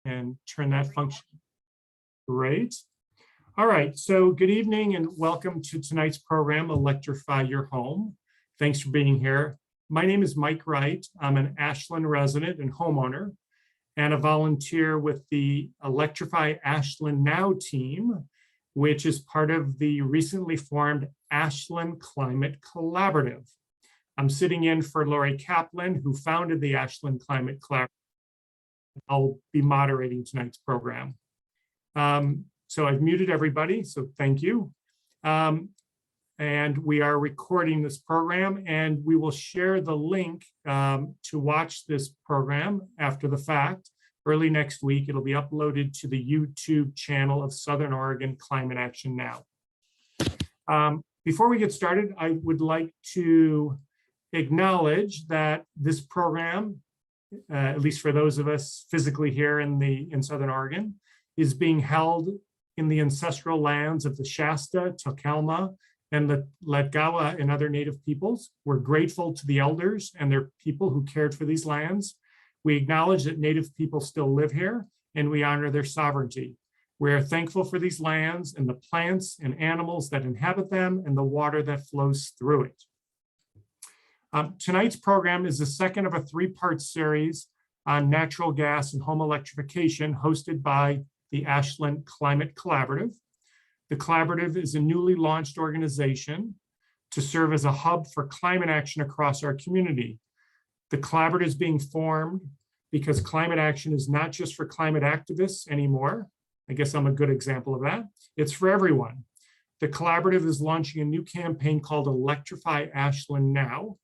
and turn that function. Great. All right, so good evening and welcome to tonight's program, Electrify Your Home. Thanks for being here. My name is Mike Wright. I'm an Ashland resident and homeowner and a volunteer with the Electrify Ashland Now team, which is part of the recently formed Ashland Climate Collaborative. I'm sitting in for Lori Kaplan, who founded the Ashland Climate Collaborative. I'll be moderating tonight's program. So I've muted everybody, so thank you. And we are recording this program, and we will share the link to watch this program after the fact. Early next week, it'll be uploaded to the YouTube channel of Southern Oregon Climate Action Now. Before we get started, I would like to acknowledge that this program, at least for those of us physically here in Southern Oregon, is being held in the ancestral lands of the Shasta, Takelma, and the Letgawa and other Native peoples. We're grateful to the elders and their people who cared for these lands. We acknowledge that Native people still live here, and we honor their sovereignty. We are thankful for these lands and the plants and animals that inhabit them and the water that flows through it. Tonight's program is the second of a three-part series on natural gas and home electrification hosted by the Ashland Climate Collaborative. The collaborative is a newly launched organization to serve as a hub for climate action across our community. The collaborative is being formed because climate action is not just for climate activists anymore. I guess I'm a good example of that. It's for everyone. The collaborative is launching a new campaign called Electrify Ashland Now.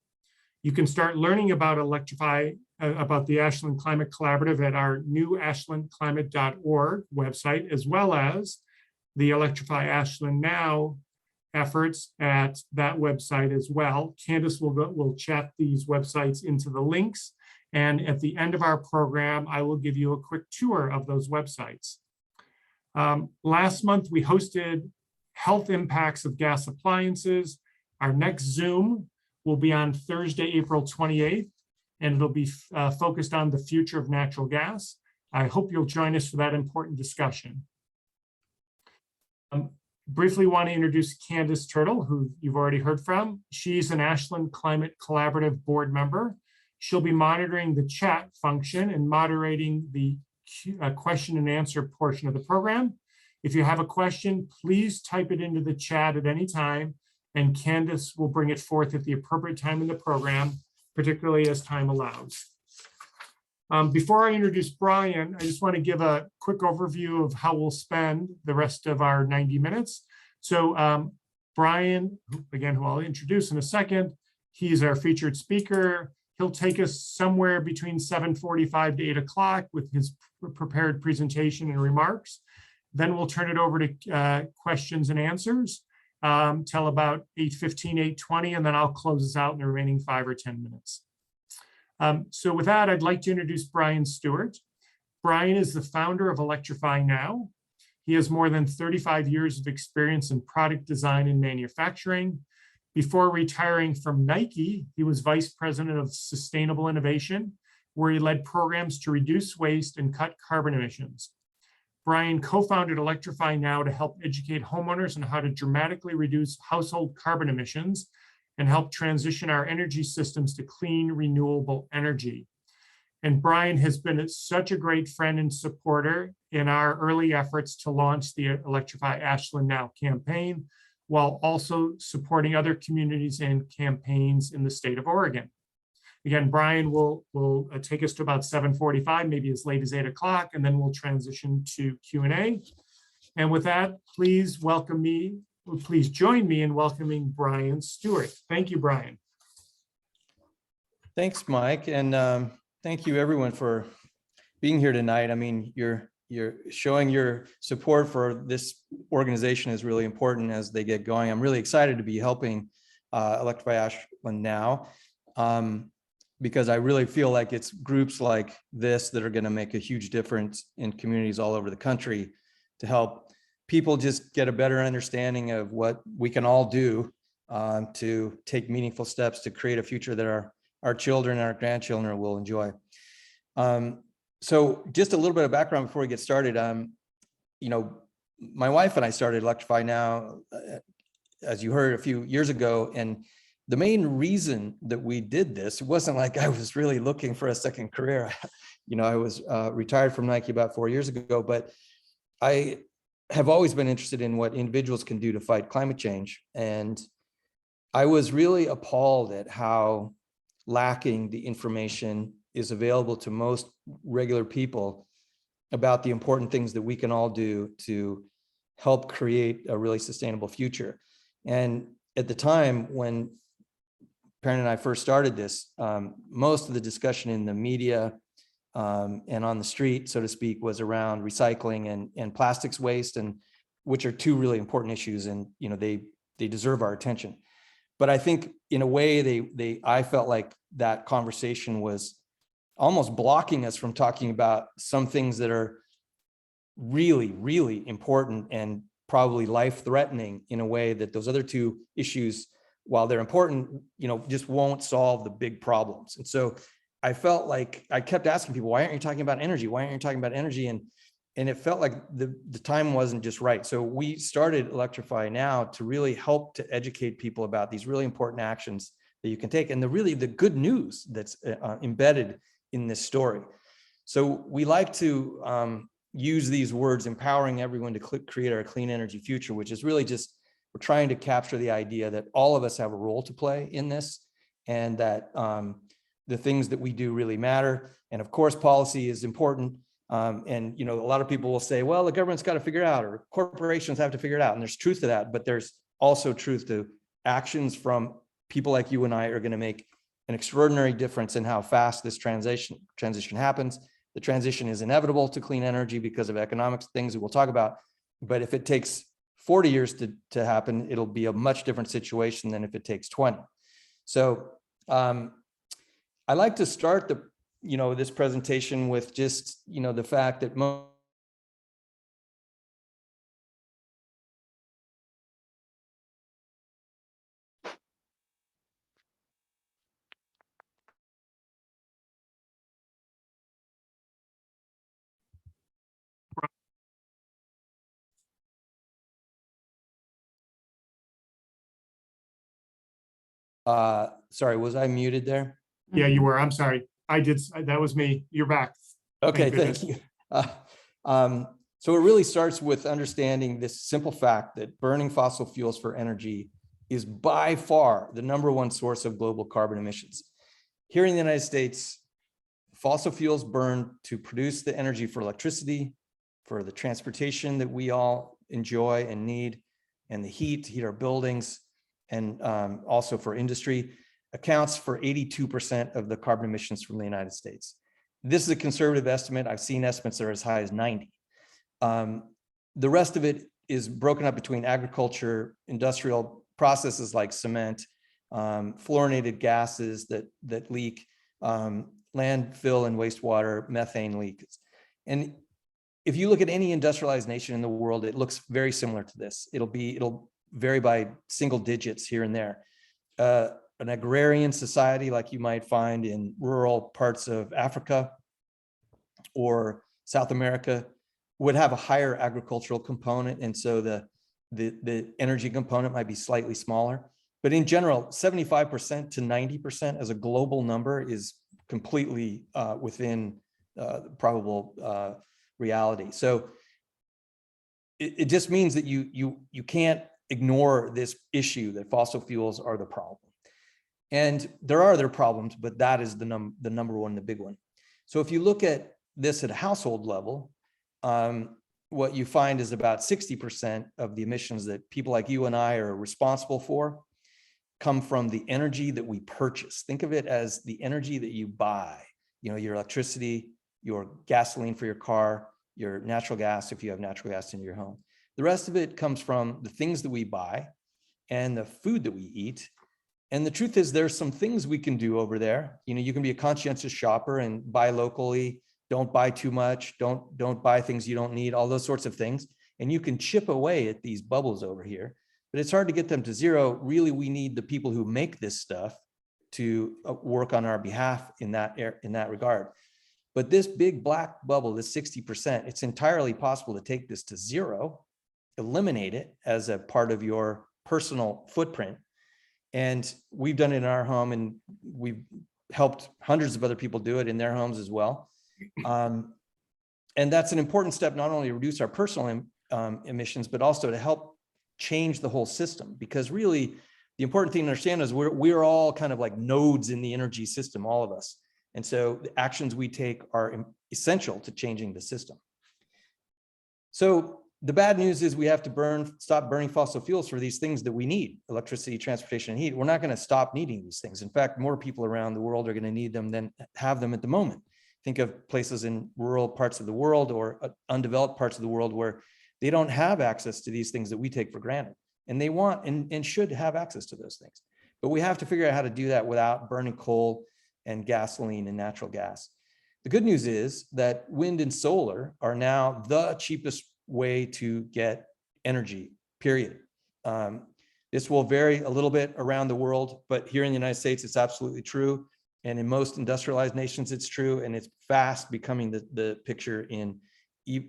You can start learning about about the Ashland Climate Collaborative at our new ashlandclimate.org website, as well as the Electrify Ashland Now efforts at that website as well. Candace will chat these websites into the links. And at the end of our program, I will give you a quick tour of those websites. Last month, we hosted health impacts of gas appliances. Our next Zoom will be on Thursday, April 28th, and it'll be focused on the future of natural gas. I hope you'll join us for that important discussion. Briefly want to introduce Candace Turtle, who you've already heard from. She's an Ashland Climate Collaborative board member. She'll be monitoring the chat function and moderating the question and answer portion of the program. If you have a question, please type it into the chat at any time, and Candace will bring it forth at the appropriate time in the program, particularly as time allows. Before I introduce Brian, I just want to give a quick overview of how we'll spend the rest of our 90 minutes. So Brian, again, who I'll introduce in a second, he's our featured speaker. He'll take us somewhere between 7:45 to 8 o'clock with his prepared presentation and remarks. Then we'll turn it over to questions and answers till about 8:15, 8:20, and then I'll close this out in the remaining 5 or 10 minutes. So with that, I'd like to introduce Brian Stewart. Brian is the founder of Electrify Now. He has more than 35 years of experience in product design and manufacturing. Before retiring from Nike, he was vice president of sustainable innovation, where he led programs to reduce waste and cut carbon emissions. Brian co-founded Electrify Now to help educate homeowners on how to dramatically reduce household carbon emissions and help transition our energy systems to clean, renewable energy. And Brian has been such a great friend and supporter in our early efforts to launch the Electrify Ashland Now campaign, while also supporting other communities and campaigns in the state of Oregon. Again, Brian will take us to about 7:45, maybe as late as 8 o'clock, and then we'll transition to Q&A. And with that, please join me in welcoming Brian Stewart. Thank you, Brian. Thanks, Mike, and thank you everyone for being here tonight. I mean, you're showing your support for this organization is really important as they get going. I'm really excited to be helping Electrify Ashland Now because I really feel like it's groups like this that are going to make a huge difference in communities all over the country to help people just get a better understanding of what we can all do to take meaningful steps to create a future that our children and our grandchildren will enjoy. So just a little bit of background before we get started. You know, my wife and I started Electrify Now, as you heard, a few years ago. And the main reason that we did this, it wasn't like I was really looking for a second career. You know, I was retired from Nike about 4 years ago, but I have always been interested in what individuals can do to fight climate change. And I was really appalled at how lacking the information is available to most regular people about the important things that we can all do to help create a really sustainable future. And at the time when Perrin and I first started this, most of the discussion in the media and on the street, so to speak, was around recycling and plastics waste, and which are two really important issues, and you know they deserve our attention. But I think in a way I felt like that conversation was almost blocking us from talking about some things that are really, really important and probably life-threatening in a way that those other two issues, while they're important, you know, just won't solve the big problems. And so I felt like I kept asking people, why aren't you talking about energy? Why aren't you talking about energy? And it felt like the time wasn't just right. So we started Electrify Now to really help to educate people about these really important actions that you can take, and the good news that's embedded in this story. So we like to use these words, empowering everyone to create our clean energy future, which is really just, we're trying to capture the idea that all of us have a role to play in this, and that the things that we do really matter. And of course, policy is important. And you know, a lot of people will say, well, the government's got to figure it out, or corporations have to figure it out. And there's truth to that, but there's also truth to actions from people like you and I are going to make an extraordinary difference in how fast this transition happens. The transition is inevitable to clean energy because of economics, things that we'll talk about. But if it takes 40 years to happen, it'll be a much different situation than if it takes 20. So I like to start this presentation with just, the fact that sorry, was I muted there? Yeah, you were. I'm sorry. That was me. You're back. Okay, thank you. So it really starts with understanding this simple fact that burning fossil fuels for energy is by far the #1 source of global carbon emissions. Here in the United States, fossil fuels burned to produce the energy for electricity, for the transportation that we all enjoy and need, and the heat to heat our buildings, and also for industry, accounts for 82% of the carbon emissions from the United States. This is a conservative estimate. I've seen estimates that are as high as 90. The rest of it is broken up between agriculture, industrial processes like cement, fluorinated gases that leak, landfill and wastewater, methane leaks. And if you look at any industrialized nation in the world, it looks very similar to this. It'll vary by single digits here and there. An agrarian society like you might find in rural parts of Africa or South America would have a higher agricultural component, and so the energy component might be slightly smaller. But in general, 75% to 90% as a global number is completely within probable reality. So it just means that you can't ignore this issue that fossil fuels are the problem. And there are other problems, but that is the #1, the big one. So if you look at this at a household level, what you find is about 60% of the emissions that people like you and I are responsible for come from the energy that we purchase. Think of it as the energy that you buy, your electricity, your gasoline for your car, your natural gas, if you have natural gas in your home. The rest of it comes from the things that we buy and the food that we eat. And the truth is, there's some things we can do over there. You can be a conscientious shopper and buy locally. Don't buy too much. Don't buy things you don't need, all those sorts of things. And you can chip away at these bubbles over here, but it's hard to get them to zero. Really, we need the people who make this stuff to work on our behalf in that regard. But this big black bubble, this 60%, it's entirely possible to take this to zero, eliminate it as a part of your personal footprint. And we've done it in our home, and we've helped hundreds of other people do it in their homes as well. And that's an important step, not only to reduce our personal emissions, but also to help change the whole system. Because really, the important thing to understand is we're all kind of like nodes in the energy system, all of us. And so the actions we take are essential to changing the system. So the bad news is we have to stop burning fossil fuels for these things that we need: electricity, transportation, and heat. We're not going to stop needing these things. In fact, more people around the world are going to need them than have them at the moment. Think of places in rural parts of the world or undeveloped parts of the world where they don't have access to these things that we take for granted. And they want and should have access to those things. But we have to figure out how to do that without burning coal and gasoline and natural gas. The good news is that wind and solar are now the cheapest way to get energy, period. This will vary a little bit around the world, but here in the United States, it's absolutely true. And in most industrialized nations, it's true. And it's fast becoming the picture in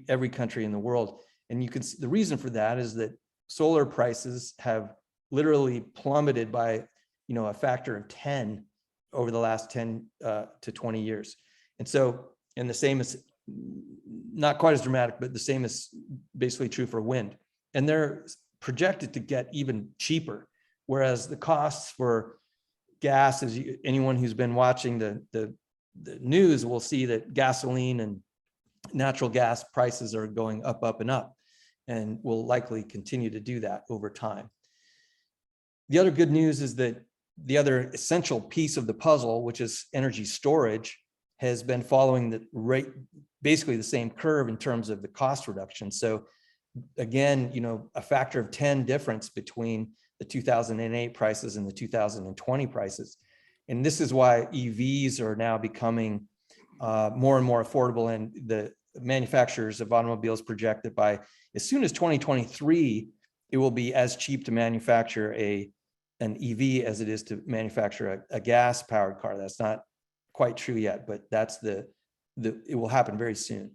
every country in the world. And you can see the reason for that is that solar prices have literally plummeted by, a factor of 10 over the last 10 to 20 years. And so, and the same is not quite as dramatic, but the same is basically true for wind. And they're projected to get even cheaper. Whereas the costs for gas, as anyone who's been watching the news will see that gasoline and natural gas prices are going up and up, and will likely continue to do that over time. The other good news is that the other essential piece of the puzzle, which is energy storage, has been following the rate, basically the same curve in terms of the cost reduction. So again, a factor of 10 difference between the 2008 prices and the 2020 prices. And this is why EVs are now becoming more and more affordable. And the manufacturers of automobiles project that by as soon as 2023, it will be as cheap to manufacture an EV as it is to manufacture a gas-powered car. That's not quite true yet, but that's it will happen very soon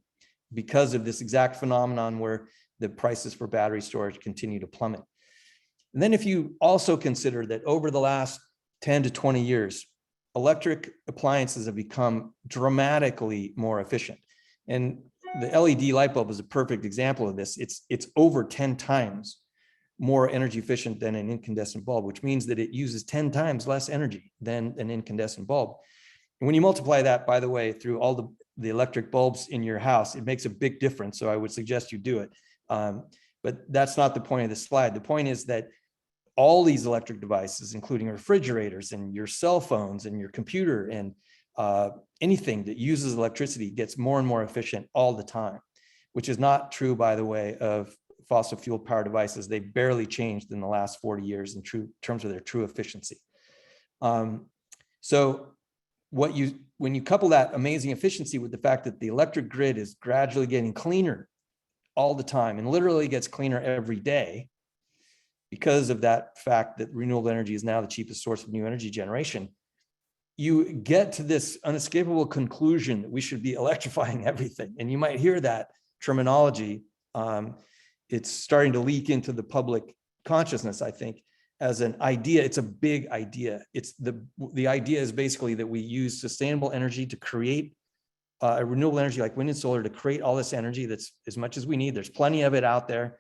because of this exact phenomenon where the prices for battery storage continue to plummet. And then if you also consider that over the last 10 to 20 years, electric appliances have become dramatically more efficient. And the LED light bulb is a perfect example of this. It's over 10 times more energy efficient than an incandescent bulb, which means that it uses 10 times less energy than an incandescent bulb. And when you multiply that, by the way, through all the electric bulbs in your house, it makes a big difference. So I would suggest you do it. But that's not the point of this slide. The point is that all these electric devices, including refrigerators and your cell phones and your computer and anything that uses electricity, gets more and more efficient all the time, which is not true, by the way, of fossil fuel power devices. They've barely changed in the last 40 years in terms of their true efficiency. So when you couple that amazing efficiency with the fact that the electric grid is gradually getting cleaner all the time and literally gets cleaner every day because of that fact that renewable energy is now the cheapest source of new energy generation, you get to this unescapable conclusion that we should be electrifying everything. And you might hear that terminology. It's starting to leak into the public consciousness, I think, as an idea. It's a big idea. It's the idea is basically that we use sustainable energy to create a renewable energy like wind and solar to create all this energy that's as much as we need. There's plenty of it out there.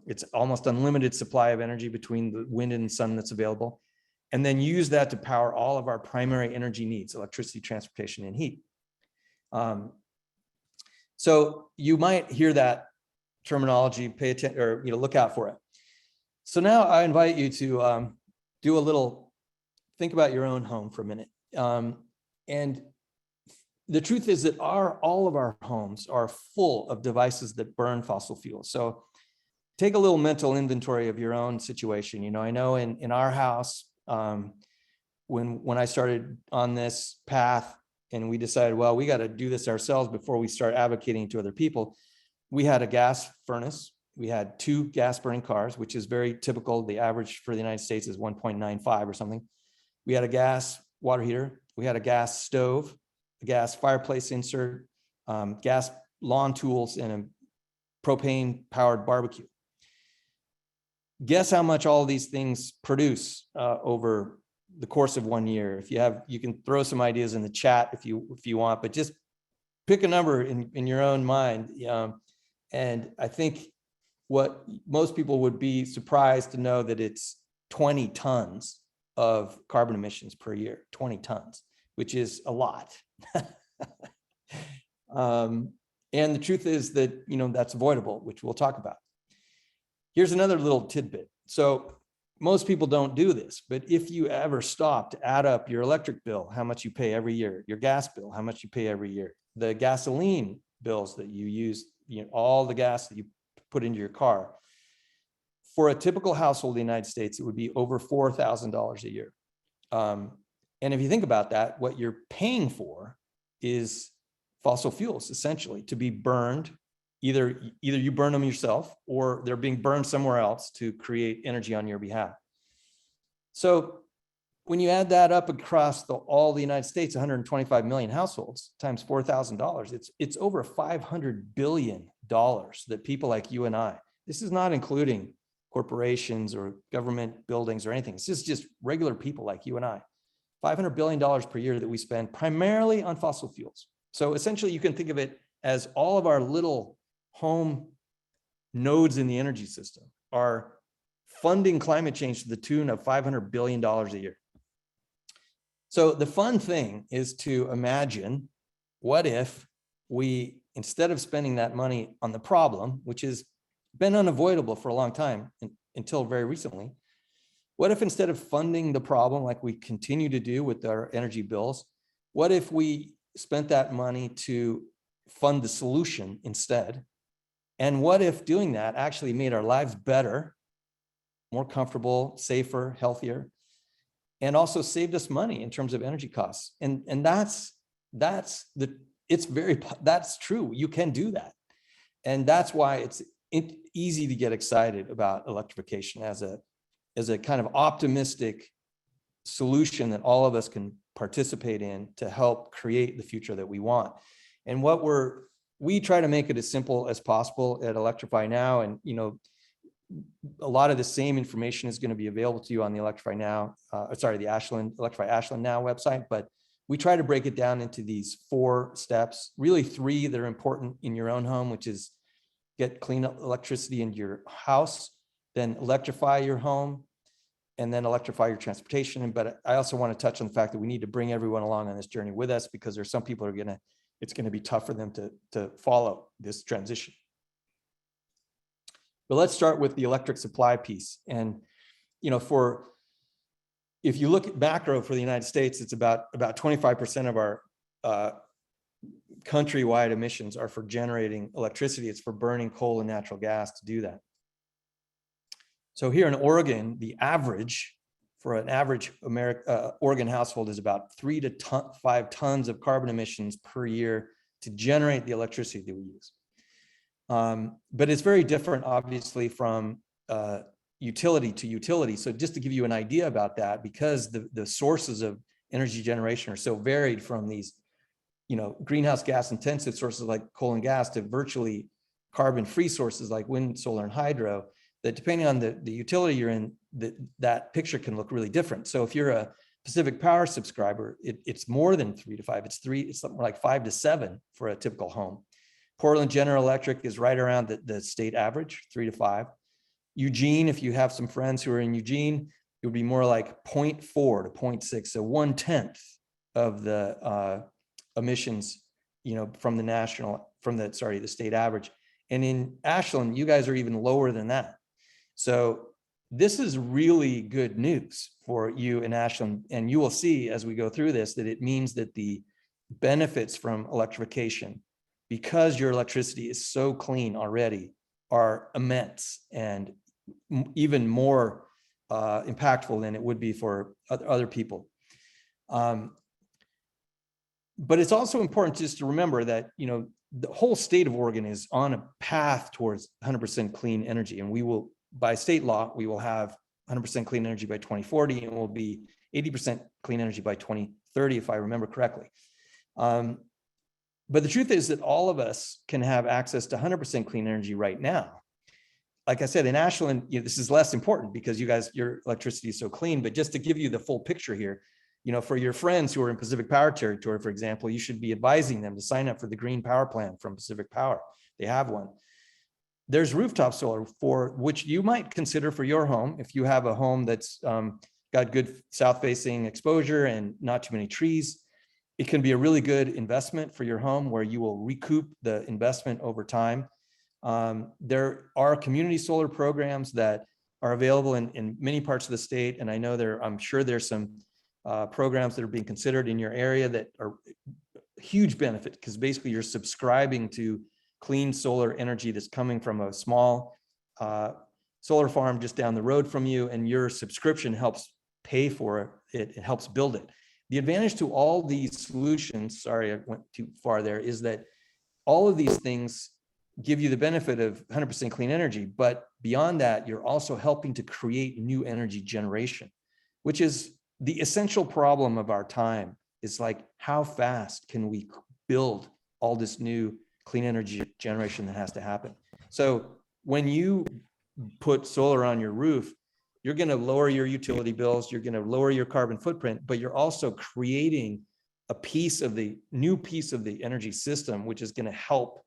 It's almost unlimited supply of energy between the wind and sun that's available. And then use that to power all of our primary energy needs: electricity, transportation, and heat. So you might hear that terminology, pay attention, or look out for it. So now I invite you to do a little, think about your own home for a minute. And the truth is that all of our homes are full of devices that burn fossil fuels. So take a little mental inventory of your own situation. I know in our house, when I started on this path and we decided, well, we got to do this ourselves before we start advocating to other people, we had a gas furnace. We had 2 gas burning cars, which is very typical. The average for the United States is 1.95 or something. We had a gas water heater. We had a gas stove. gas fireplace insert, gas lawn tools, and a propane powered barbecue. Guess how much all of these things produce over the course of 1 year? If you have, you can throw some ideas in the chat if you want, but just pick a number in your own mind. And I think what most people would be surprised to know that it's 20 tons of carbon emissions per year, 20 tons, which is a lot. And the truth is that, that's avoidable, which we'll talk about. Here's another little tidbit. So most people don't do this, but if you ever stop to add up your electric bill, how much you pay every year, your gas bill, how much you pay every year, the gasoline bills that you use, all the gas that you put into your car, for a typical household in the United States, it would be over $4,000 a year. And if you think about that, what you're paying for is fossil fuels, essentially, to be burned. Either you burn them yourself, or they're being burned somewhere else to create energy on your behalf. So when you add that up across all the United States, 125 million households times $4,000, it's over $500 billion that people like you and I, this is not including corporations or government buildings or anything. It's just regular people like you and I, $500 billion per year that we spend primarily on fossil fuels. So essentially you can think of it as all of our little home nodes in the energy system are funding climate change to the tune of $500 billion a year. So the fun thing is to imagine, what if we, instead of spending that money on the problem, which has been unavoidable for a long time until very recently, what if instead of funding the problem like we continue to do with our energy bills, what if we spent that money to fund the solution instead? And what if doing that actually made our lives better, more comfortable, safer, healthier, and also saved us money in terms of energy costs? And that's true. You can do that. And that's why it's easy to get excited about electrification as a kind of optimistic solution that all of us can participate in to help create the future that we want. And we try to make it as simple as possible at Electrify Now. And, a lot of the same information is going to be available to you on the Electrify Ashland Now website, but we try to break it down into these 4 steps, really 3 that are important in your own home, which is get clean electricity into your house, then electrify your home, and then electrify your transportation. But I also want to touch on the fact that we need to bring everyone along on this journey with us, because there's some people who are it's going to be tough for them to follow this transition. But let's start with the electric supply piece. And, if you look at macro for the United States, it's about 25% of our countrywide emissions are for generating electricity. It's for burning coal and natural gas to do that. So here in Oregon, the average for an average Oregon household is about 3 to 5 tons of carbon emissions per year to generate the electricity that we use. But it's very different, obviously, from utility to utility. So just to give you an idea about that, because the sources of energy generation are so varied from these, greenhouse gas intensive sources like coal and gas to virtually carbon-free sources like wind, solar, and hydro, that depending on the utility you're in, that picture can look really different. So if you're a Pacific Power subscriber, it's more than 3 to 5. It's something like 5 to 7 for a typical home. Portland General Electric is right around the state average, 3 to 5. Eugene, if you have some friends who are in Eugene, it would be more like 0.4 to 0.6, so 1/10 of the emissions, from the state average. And in Ashland, you guys are even lower than that. So this is really good news for you in Ashland. And you will see as we go through this that it means that the benefits from electrification, because your electricity is so clean already, are immense and even more impactful than it would be for other people. But it's also important just to remember that, the whole state of Oregon is on a path towards 100% clean energy. And we will, by state law, we will have 100% clean energy by 2040, and will be 80% clean energy by 2030, if I remember correctly. But the truth is that all of us can have access to 100% clean energy right now. Like I said, in Ashland, this is less important because you guys, your electricity is so clean, but just to give you the full picture here, for your friends who are in Pacific Power territory, for example, you should be advising them to sign up for the Green Power Plan from Pacific Power. They have one. There's rooftop solar for which you might consider for your home. If you have a home that's got good south-facing exposure and not too many trees, it can be a really good investment for your home where you will recoup the investment over time. There are community solar programs that are available in many parts of the state. And I know I'm sure there's some programs that are being considered in your area that are a huge benefit, because basically you're subscribing to clean solar energy that's coming from a small solar farm just down the road from you, and your subscription helps pay for it. It helps build it. The advantage to all these solutions, sorry, I went too far there, is that all of these things give you the benefit of 100% clean energy, but beyond that, you're also helping to create new energy generation, which is the essential problem of our time. Is like, how fast can we build all this new clean energy generation that has to happen? So when you put solar on your roof, you're going to lower your utility bills, you're going to lower your carbon footprint, but you're also creating a new piece of the energy system, which is going to help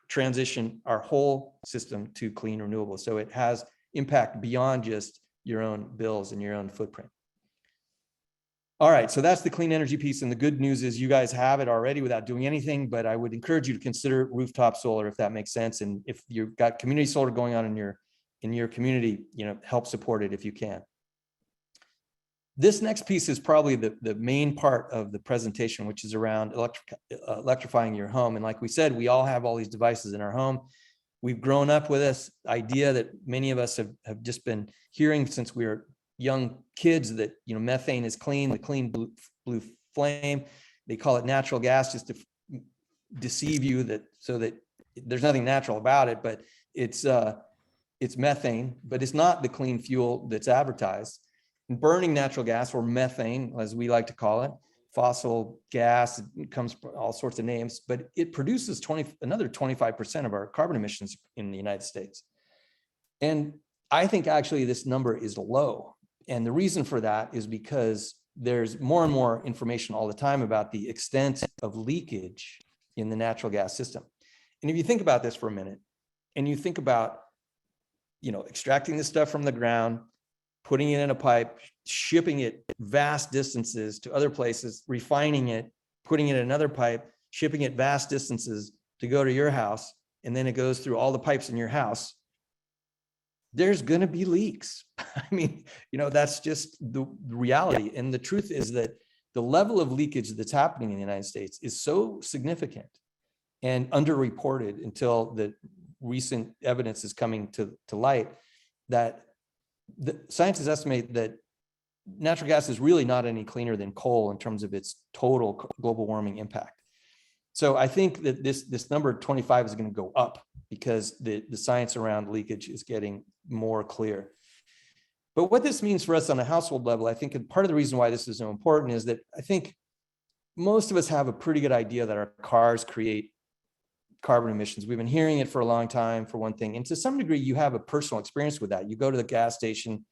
transition our whole system to clean renewables. So it has impact beyond just your own bills and your own footprint. All right, so that's the clean energy piece. And the good news is you guys have it already without doing anything, but I would encourage you to consider rooftop solar if that makes sense. And if you've got community solar going on in your community, help support it if you can. This next piece is probably the main part of the presentation, which is around electrifying your home. And like we said, we all have all these devices in our home. We've grown up with this idea that many of us have just been hearing since we were young kids that, methane is clean, the clean blue flame. They call it natural gas just to deceive you so that there's nothing natural about it, but it's methane, but it's not the clean fuel that's advertised. And burning natural gas, or methane, as we like to call it, fossil gas, it comes from all sorts of names, but it produces another 25% of our carbon emissions in the United States. And I think actually this number is low. And the reason for that is because there's more and more information all the time about the extent of leakage in the natural gas system. And if you think about this for a minute, and you think about, extracting this stuff from the ground, putting it in a pipe, shipping it vast distances to other places, refining it, putting it in another pipe, shipping it vast distances to go to your house, and then it goes through all the pipes in your house, there's going to be leaks. I mean, that's just the reality. And the truth is that the level of leakage that's happening in the United States is so significant and underreported until the recent evidence is coming to light, that the scientists estimate that natural gas is really not any cleaner than coal in terms of its total global warming impact. So I think that this number 25 is going to go up because the science around leakage is getting more clear. But what this means for us on a household level, I think, and part of the reason why this is so important is that I think most of us have a pretty good idea that our cars create carbon emissions. We've been hearing it for a long time, for one thing. And to some degree, you have a personal experience with that. You go to the gas station,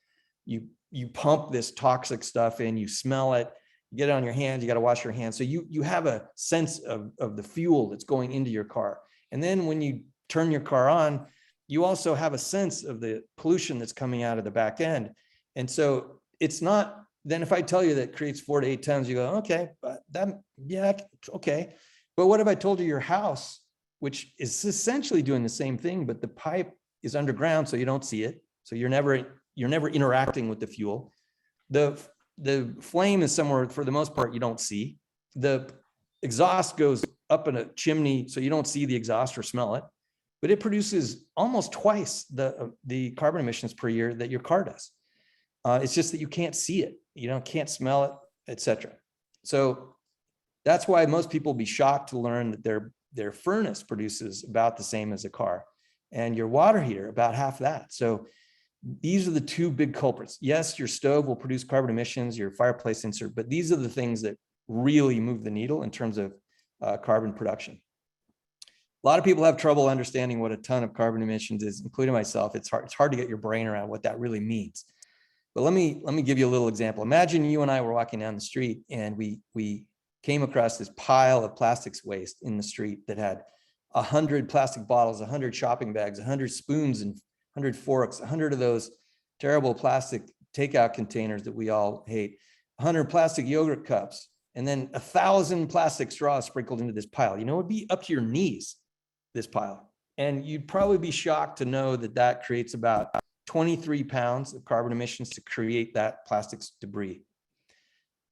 you pump this toxic stuff in, you smell it, you get it on your hands, you got to wash your hands. So you have a sense of the fuel that's going into your car. And then when you turn your car on, you also have a sense of the pollution that's coming out of the back end. And so it's not, then if I tell you that it creates 4 to 8 tons, you go, okay, but okay. But what if I told you your house, which is essentially doing the same thing, but the pipe is underground, so you don't see it. So you're never interacting with the fuel. The flame is somewhere, for the most part, you don't see. The exhaust goes up in a chimney, so you don't see the exhaust or smell it, but it produces almost twice the carbon emissions per year that your car does. It's just that you can't see it, can't smell it, etc. So that's why most people will be shocked to learn that their furnace produces about the same as a car, and your water heater about half that. So these are the two big culprits. Yes, your stove will produce carbon emissions, your fireplace insert, but these are the things that really move the needle in terms of carbon production. A lot of people have trouble understanding what a ton of carbon emissions is, including myself. It's hard to get your brain around what that really means. But let me give you a little example. Imagine you and I were walking down the street and we came across this pile of plastics waste in the street that had 100 plastic bottles, 100 shopping bags, 100 spoons and 100 forks, 100 of those terrible plastic takeout containers that we all hate, 100 plastic yogurt cups, and then 1,000 plastic straws sprinkled into this pile. You know, it'd be up to your knees, this pile. And you'd probably be shocked to know that that creates about 23 pounds of carbon emissions to create that plastics debris.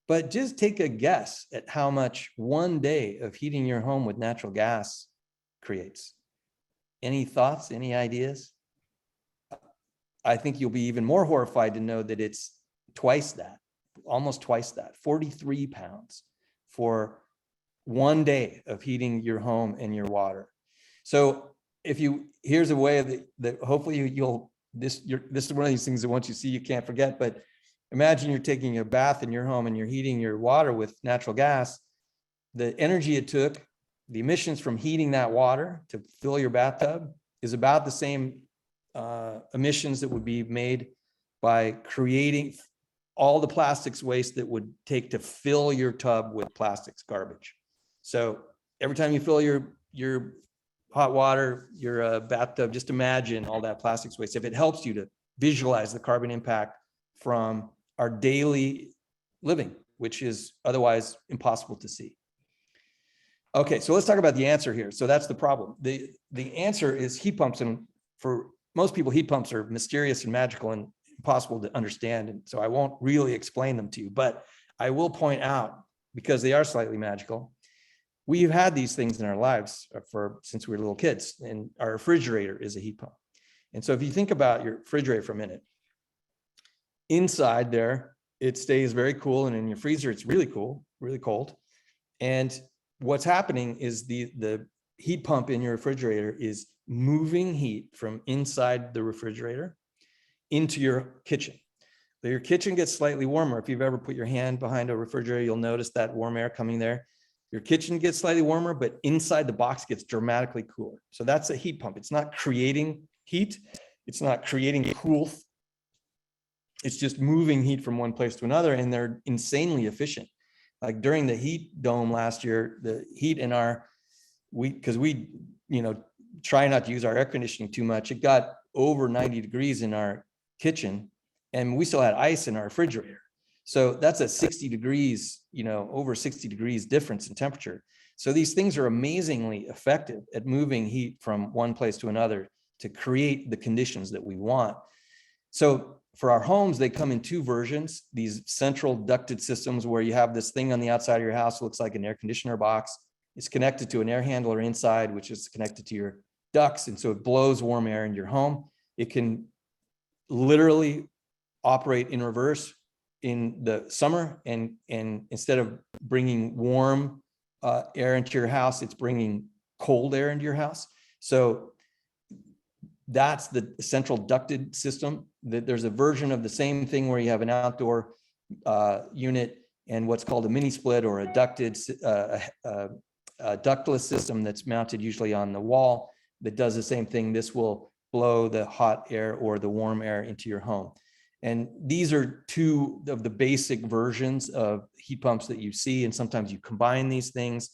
But just take a guess at how much one day of heating your home with natural gas creates. Any thoughts, any ideas? I think you'll be even more horrified to know that it's twice that, almost twice that, 43 pounds for one day of heating your home and your water. So here's a way that hopefully this is one of these things that once you see, you can't forget, but imagine you're taking a bath in your home and you're heating your water with natural gas. The energy it took, the emissions from heating that water to fill your bathtub is about the same emissions that would be made by creating all the plastics waste that would take to fill your tub with plastics garbage. So every time you fill your hot water, your bathtub, just imagine all that plastics waste. If it helps you to visualize the carbon impact from our daily living, which is otherwise impossible to see. Okay, so let's talk about the answer here. So that's the problem. The answer is heat pumps, and for most people, heat pumps are mysterious and magical and impossible to understand. And so I won't really explain them to you, but I will point out, because they are slightly magical, we've had these things in our lives since we were little kids, and our refrigerator is a heat pump. And so if you think about your refrigerator for a minute, inside there, it stays very cool, and in your freezer, it's really cool, really cold. And what's happening is the heat pump in your refrigerator is moving heat from inside the refrigerator into your kitchen. So your kitchen gets slightly warmer. If you've ever put your hand behind a refrigerator, you'll notice that warm air coming there. Your kitchen gets slightly warmer, but inside the box gets dramatically cooler. So that's a heat pump. It's not creating heat. It's not creating cool. It's just moving heat from one place to another, and they're insanely efficient. Like during the heat dome last year, the heat in because we try not to use our air conditioning too much, it got over 90 degrees in our kitchen, and we still had ice in our refrigerator. So that's a 60 degrees, over 60 degrees difference in temperature. So these things are amazingly effective at moving heat from one place to another to create the conditions that we want. So for our homes, they come in two versions, these central ducted systems where you have this thing on the outside of your house, looks like an air conditioner box. It's connected to an air handler inside, which is connected to your ducts. And so it blows warm air in your home. It can literally operate in reverse in the summer. And instead of bringing warm air into your house, it's bringing cold air into your house. So that's the central ducted system. There's a version of the same thing where you have an outdoor unit and what's called a mini split or a ducted ductless system that's mounted usually on the wall that does the same thing. This will blow the hot air or the warm air into your home. And these are two of the basic versions of heat pumps that you see, and sometimes you combine these things.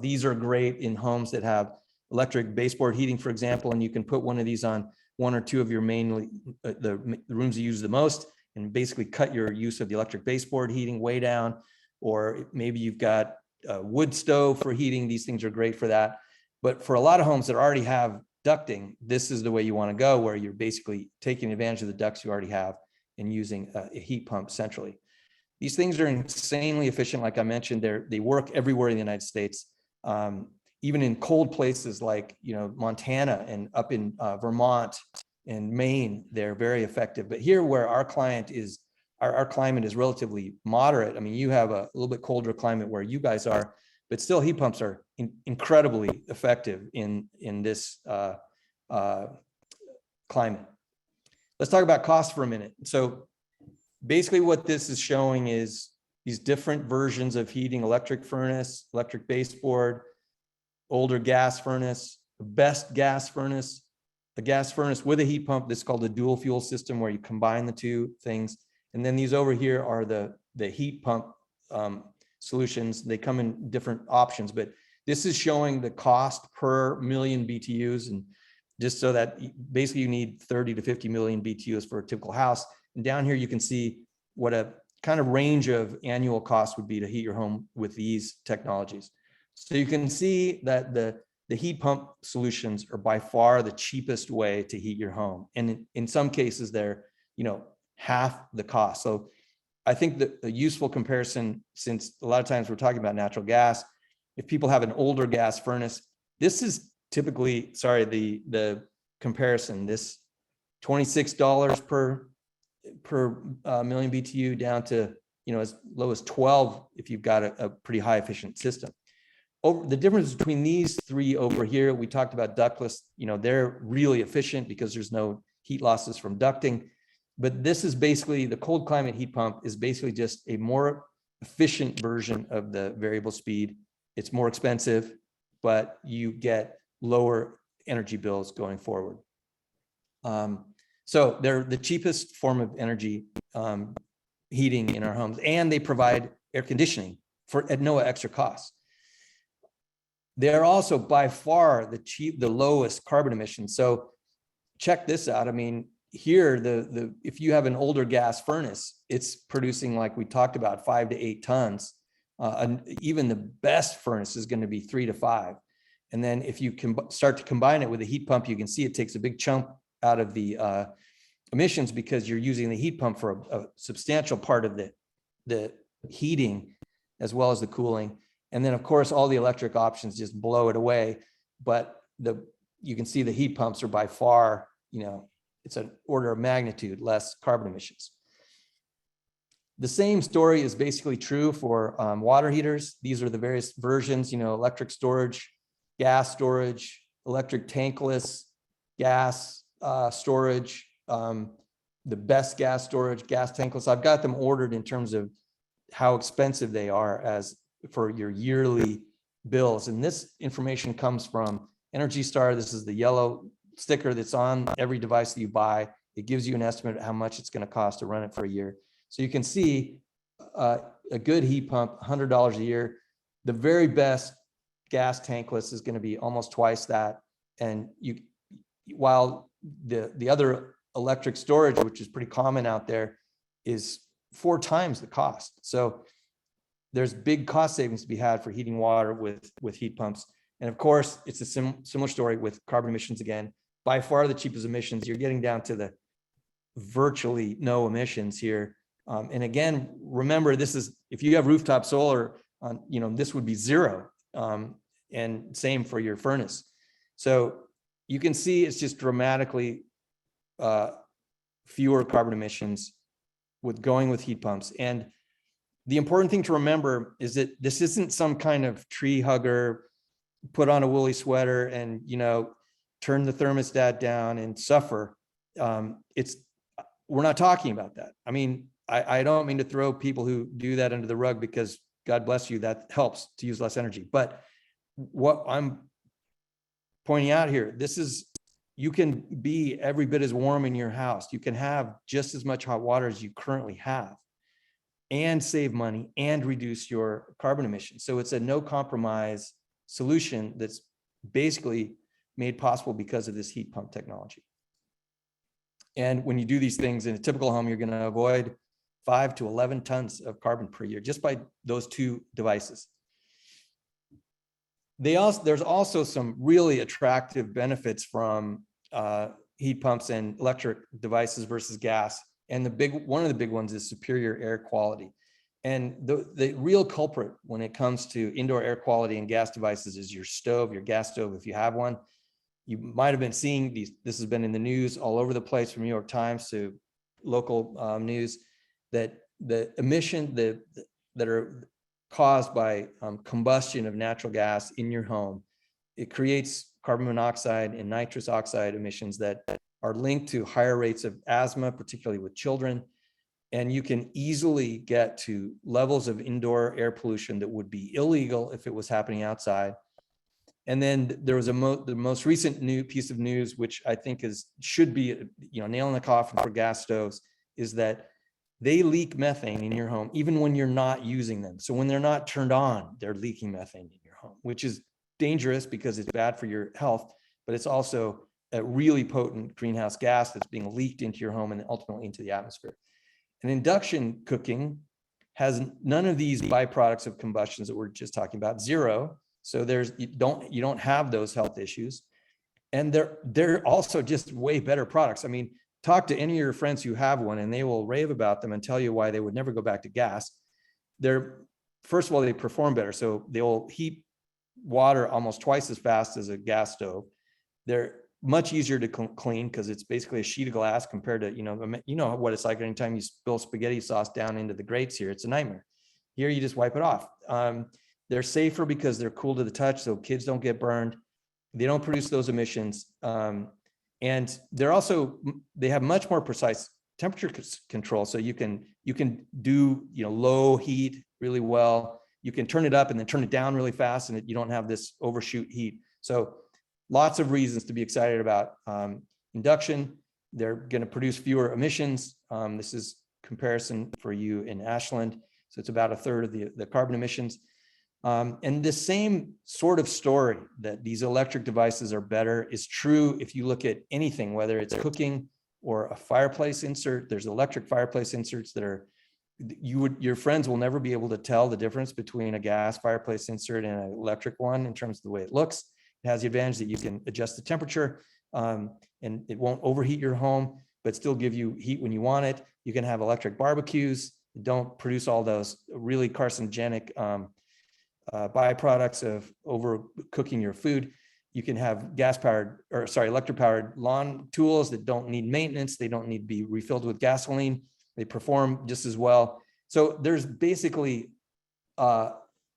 These are great in homes that have electric baseboard heating, for example, and you can put one of these on one or two of your the rooms you use the most, and basically cut your use of the electric baseboard heating way down. Or maybe you've got a wood stove for heating. These things are great for that. But for a lot of homes that already have ducting, this is the way you want to go, where you're basically taking advantage of the ducts you already have and using a heat pump centrally. These things are insanely efficient. Like I mentioned, they work everywhere in the United States. Even in cold places like Montana and up in Vermont and Maine, they're very effective. But here, where our client is, our climate is relatively moderate. I mean, you have a little bit colder climate where you guys are, but still, heat pumps are incredibly effective in this climate. Let's talk about cost for a minute. So basically, what this is showing is these different versions of heating: electric furnace, electric baseboard, older gas furnace, best gas furnace, a gas furnace with a heat pump. This is called a dual fuel system, where you combine the two things. And then these over here are the heat pump solutions. They come in different options, but this is showing the cost per million BTUs. And just so that basically you need 30 to 50 million BTUs for a typical house. And down here, you can see what a kind of range of annual cost would be to heat your home with these technologies. So you can see that the heat pump solutions are by far the cheapest way to heat your home. And in some cases, they're, half the cost. So I think that a useful comparison, since a lot of times we're talking about natural gas, if people have an older gas furnace, this is typically, the comparison, this $26 per million BTU down to, as low as 12 if you've got a pretty high efficient system. The difference between these three over here, we talked about ductless, they're really efficient because there's no heat losses from ducting. But this is basically, the cold climate heat pump is basically just a more efficient version of the variable speed. It's more expensive, but you get lower energy bills going forward. So they're the cheapest form of energy heating in our homes, and they provide air conditioning at no extra cost. They're also by far the lowest carbon emissions. So check this out. I mean, here, if you have an older gas furnace, it's producing, like we talked about, 5 to 8 tons. And even the best furnace is going to be 3 to 5. And then if you can start to combine it with a heat pump, you can see it takes a big chunk out of the emissions, because you're using the heat pump for a substantial part of the heating as well as the cooling. And then, of course, all the electric options just blow it away. But you can see the heat pumps are by far, it's an order of magnitude less carbon emissions. The same story is basically true for water heaters. These are the various versions, electric storage, gas storage, electric tankless, gas storage, the best gas storage, gas tankless. I've got them ordered in terms of how expensive they are as for your yearly bills. And this information comes from Energy Star. This is the yellow sticker that's on every device that you buy. It gives you an estimate of how much it's going to cost to run it for a year. So you can see a good heat pump, $100 a year. The very best gas tankless is going to be almost twice that. And while the other electric storage, which is pretty common out there, is 4 times the cost. So there's big cost savings to be had for heating water with heat pumps. And of course, it's a similar story with carbon emissions again. By far the cheapest emissions, you're getting down to the virtually no emissions here. And again, remember, this is, if you have rooftop solar, this would be 0. And same for your furnace. So you can see it's just dramatically fewer carbon emissions with going with heat pumps. And the important thing to remember is that this isn't some kind of tree hugger, put on a woolly sweater and, turn the thermostat down and suffer. We're not talking about that. I mean, I don't mean to throw people who do that under the rug, because God bless you, that helps to use less energy. But what I'm pointing out here, you can be every bit as warm in your house. You can have just as much hot water as you currently have and save money and reduce your carbon emissions. So it's a no compromise solution that's basically made possible because of this heat pump technology. And when you do these things in a typical home, you're going to avoid 5 to 11 tons of carbon per year just by those 2 devices. There's also some really attractive benefits from heat pumps and electric devices versus gas. And one of the big ones is superior air quality. And the real culprit when it comes to indoor air quality and gas devices is your gas stove, if you have one. You might have been seeing this has been in the news all over the place, from New York Times to local news, that the emission that are caused by combustion of natural gas in your home, it creates carbon monoxide and nitrous oxide emissions that are linked to higher rates of asthma, particularly with children. and you can easily get to levels of indoor air pollution that would be illegal if it was happening outside. And then there was the most recent new piece of news, which I think should be nail in the coffin for gas stoves, is that they leak methane in your home even when you're not using them. So when they're not turned on, they're leaking methane in your home, which is dangerous because it's bad for your health, but it's also a really potent greenhouse gas that's being leaked into your home and ultimately into the atmosphere. And induction cooking has none of these byproducts of combustions that we're just talking about, zero. So you don't have those health issues. And they're also just way better products. I mean, talk to any of your friends who have one and they will rave about them and tell you why they would never go back to gas. First of all, they perform better. So they'll heat water almost twice as fast as a gas stove. They're much easier to clean because it's basically a sheet of glass compared to, you know what it's like anytime you spill spaghetti sauce down into the grates here. It's a nightmare. Here, you just wipe it off. They're safer because they're cool to the touch, so kids don't get burned. They don't produce those emissions. And they have much more precise temperature control. So you can do, low heat really well. You can turn it up and then turn it down really fast, and you don't have this overshoot heat. So lots of reasons to be excited about induction. They're going to produce fewer emissions. This is comparison for you in Ashland. So it's about a third of the carbon emissions. And the same sort of story that these electric devices are better is true if you look at anything, whether it's cooking or a fireplace insert. There's electric fireplace inserts that your friends will never be able to tell the difference between a gas fireplace insert and an electric one in terms of the way it looks. It has the advantage that you can adjust the temperature and it won't overheat your home, but still give you heat when you want it. You can have electric barbecues that don't produce all those really carcinogenic byproducts of overcooking your food. You can have electric powered lawn tools that don't need maintenance. They don't need to be refilled with gasoline. They perform just as well. So there's basically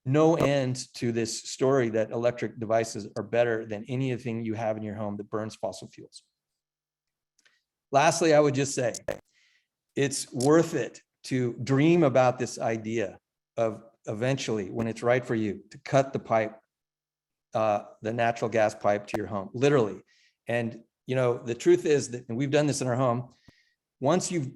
no end to this story that electric devices are better than anything you have in your home that burns fossil fuels. Lastly, I would just say it's worth it to dream about this idea of eventually, when it's right for you, to cut the pipe, the natural gas pipe to your home, literally. And the truth is that, and we've done this in our home, once you've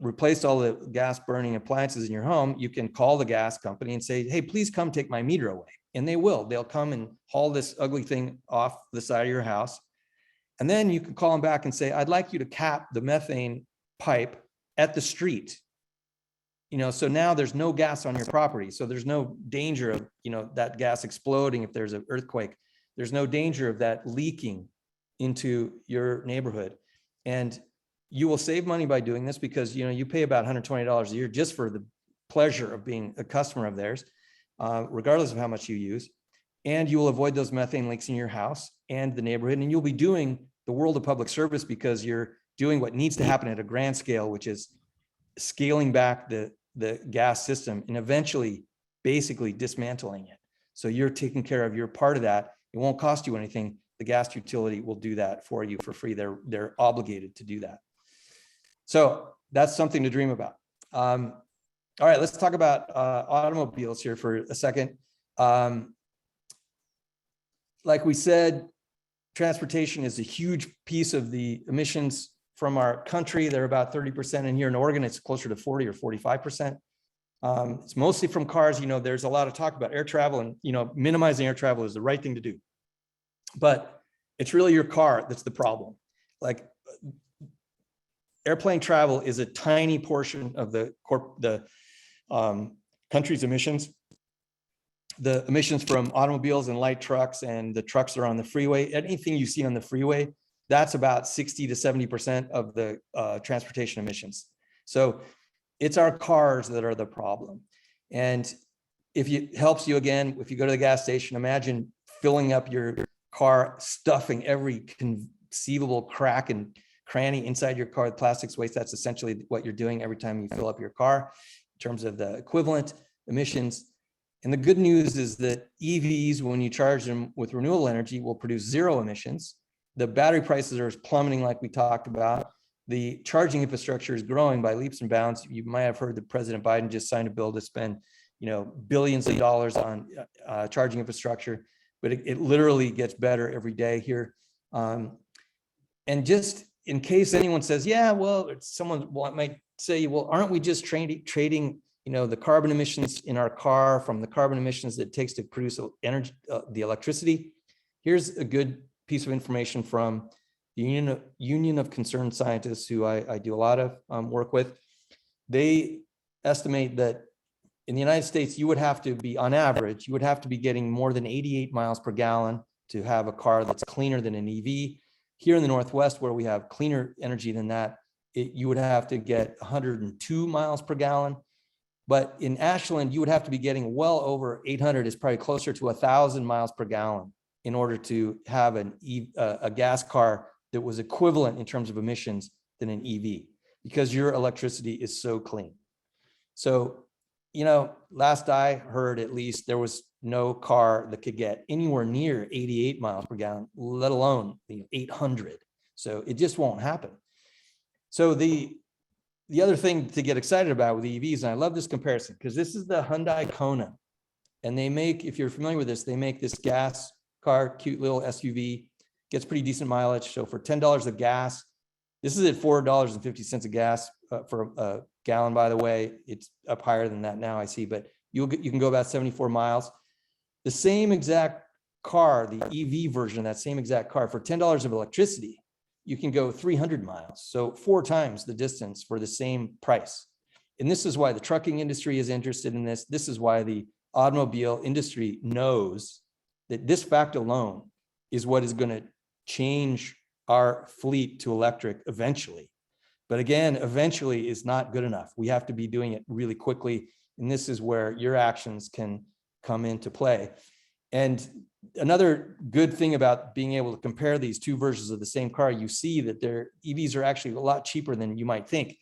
replaced all the gas burning appliances in your home, you can call the gas company and say, hey, please come take my meter away. And they will. They'll come and haul this ugly thing off the side of your house. And then you can call them back and say, I'd like you to cap the methane pipe at the street. So now there's no gas on your property. So there's no danger of, that gas exploding if there's an earthquake. There's no danger of that leaking into your neighborhood. And you will save money by doing this because, you pay about $120 a year just for the pleasure of being a customer of theirs, regardless of how much you use. And you will avoid those methane leaks in your house and the neighborhood. And you'll be doing the world of public service because you're doing what needs to happen at a grand scale, which is scaling back the gas system and eventually basically dismantling it. So you're taking care of your part of that. It won't cost you anything. The gas utility will do that for you for free. They're obligated to do that. So that's something to dream about. All right, let's talk about automobiles here for a second. Like we said, transportation is a huge piece of the emissions from our country. They're about 30%. In here in Oregon, it's closer to 40 or 45%. It's mostly from cars. There's a lot of talk about air travel, and minimizing air travel is the right thing to do. But it's really your car that's the problem. Like, airplane travel is a tiny portion of the country's emissions. The emissions from automobiles and light trucks and the trucks that are on the freeway, anything you see on the freeway, that's about 60 to 70% of the transportation emissions. So it's our cars that are the problem. And if it helps you, again, if you go to the gas station, imagine filling up your car, stuffing every conceivable crack and cranny inside your car with plastics waste. That's essentially what you're doing every time you fill up your car in terms of the equivalent emissions. And the good news is that EVs, when you charge them with renewable energy, will produce zero emissions. The battery prices are plummeting like we talked about. the charging infrastructure is growing by leaps and bounds. You might have heard that President Biden just signed a bill to spend, billions of dollars on charging infrastructure, but it literally gets better every day here. And just in case anyone says, yeah, well, someone might say, well, aren't we just trading, the carbon emissions in our car from the carbon emissions that it takes to produce energy, the electricity? Here's a good piece of information from the Union of Concerned Scientists, who I do a lot of work with. They estimate that in the United States, you would have to be, on average, you would have to be getting more than 88 miles per gallon to have a car that's cleaner than an EV. Here in the Northwest, where we have cleaner energy than that, you would have to get 102 miles per gallon. But in Ashland, you would have to be getting well over 800, is probably closer to 1,000 miles per gallon in order to have a gas car that was equivalent in terms of emissions than an EV, because your electricity is so clean. So, last I heard, at least, there was no car that could get anywhere near 88 miles per gallon, let alone 800. So it just won't happen. So the other thing to get excited about with EVs, and I love this comparison because this is the Hyundai Kona, and they make, if you're familiar with this, they make this gas car, cute little SUV, gets pretty decent mileage. So for $10 of gas, this is at $4.50 of gas for a gallon, by the way. It's up higher than that now, I see, but you can go about 74 miles. The same exact car, the EV version of that same exact car, for $10 of electricity, you can go 300 miles. So 4 times the distance for the same price. And this is why the trucking industry is interested in this. This is why the automobile industry knows that this fact alone is what is going to change our fleet to electric eventually. But again, eventually is not good enough. We have to be doing it really quickly. And this is where your actions can come into play. And another good thing about being able to compare these two versions of the same car, you see that their EVs are actually a lot cheaper than you might think.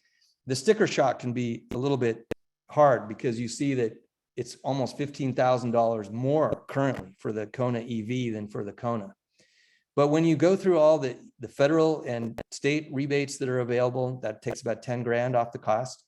The sticker shock can be a little bit hard because you see that it's almost $15,000 more currently for the Kona EV than for the Kona. But when you go through all the federal and state rebates that are available, that takes about 10 grand off the cost.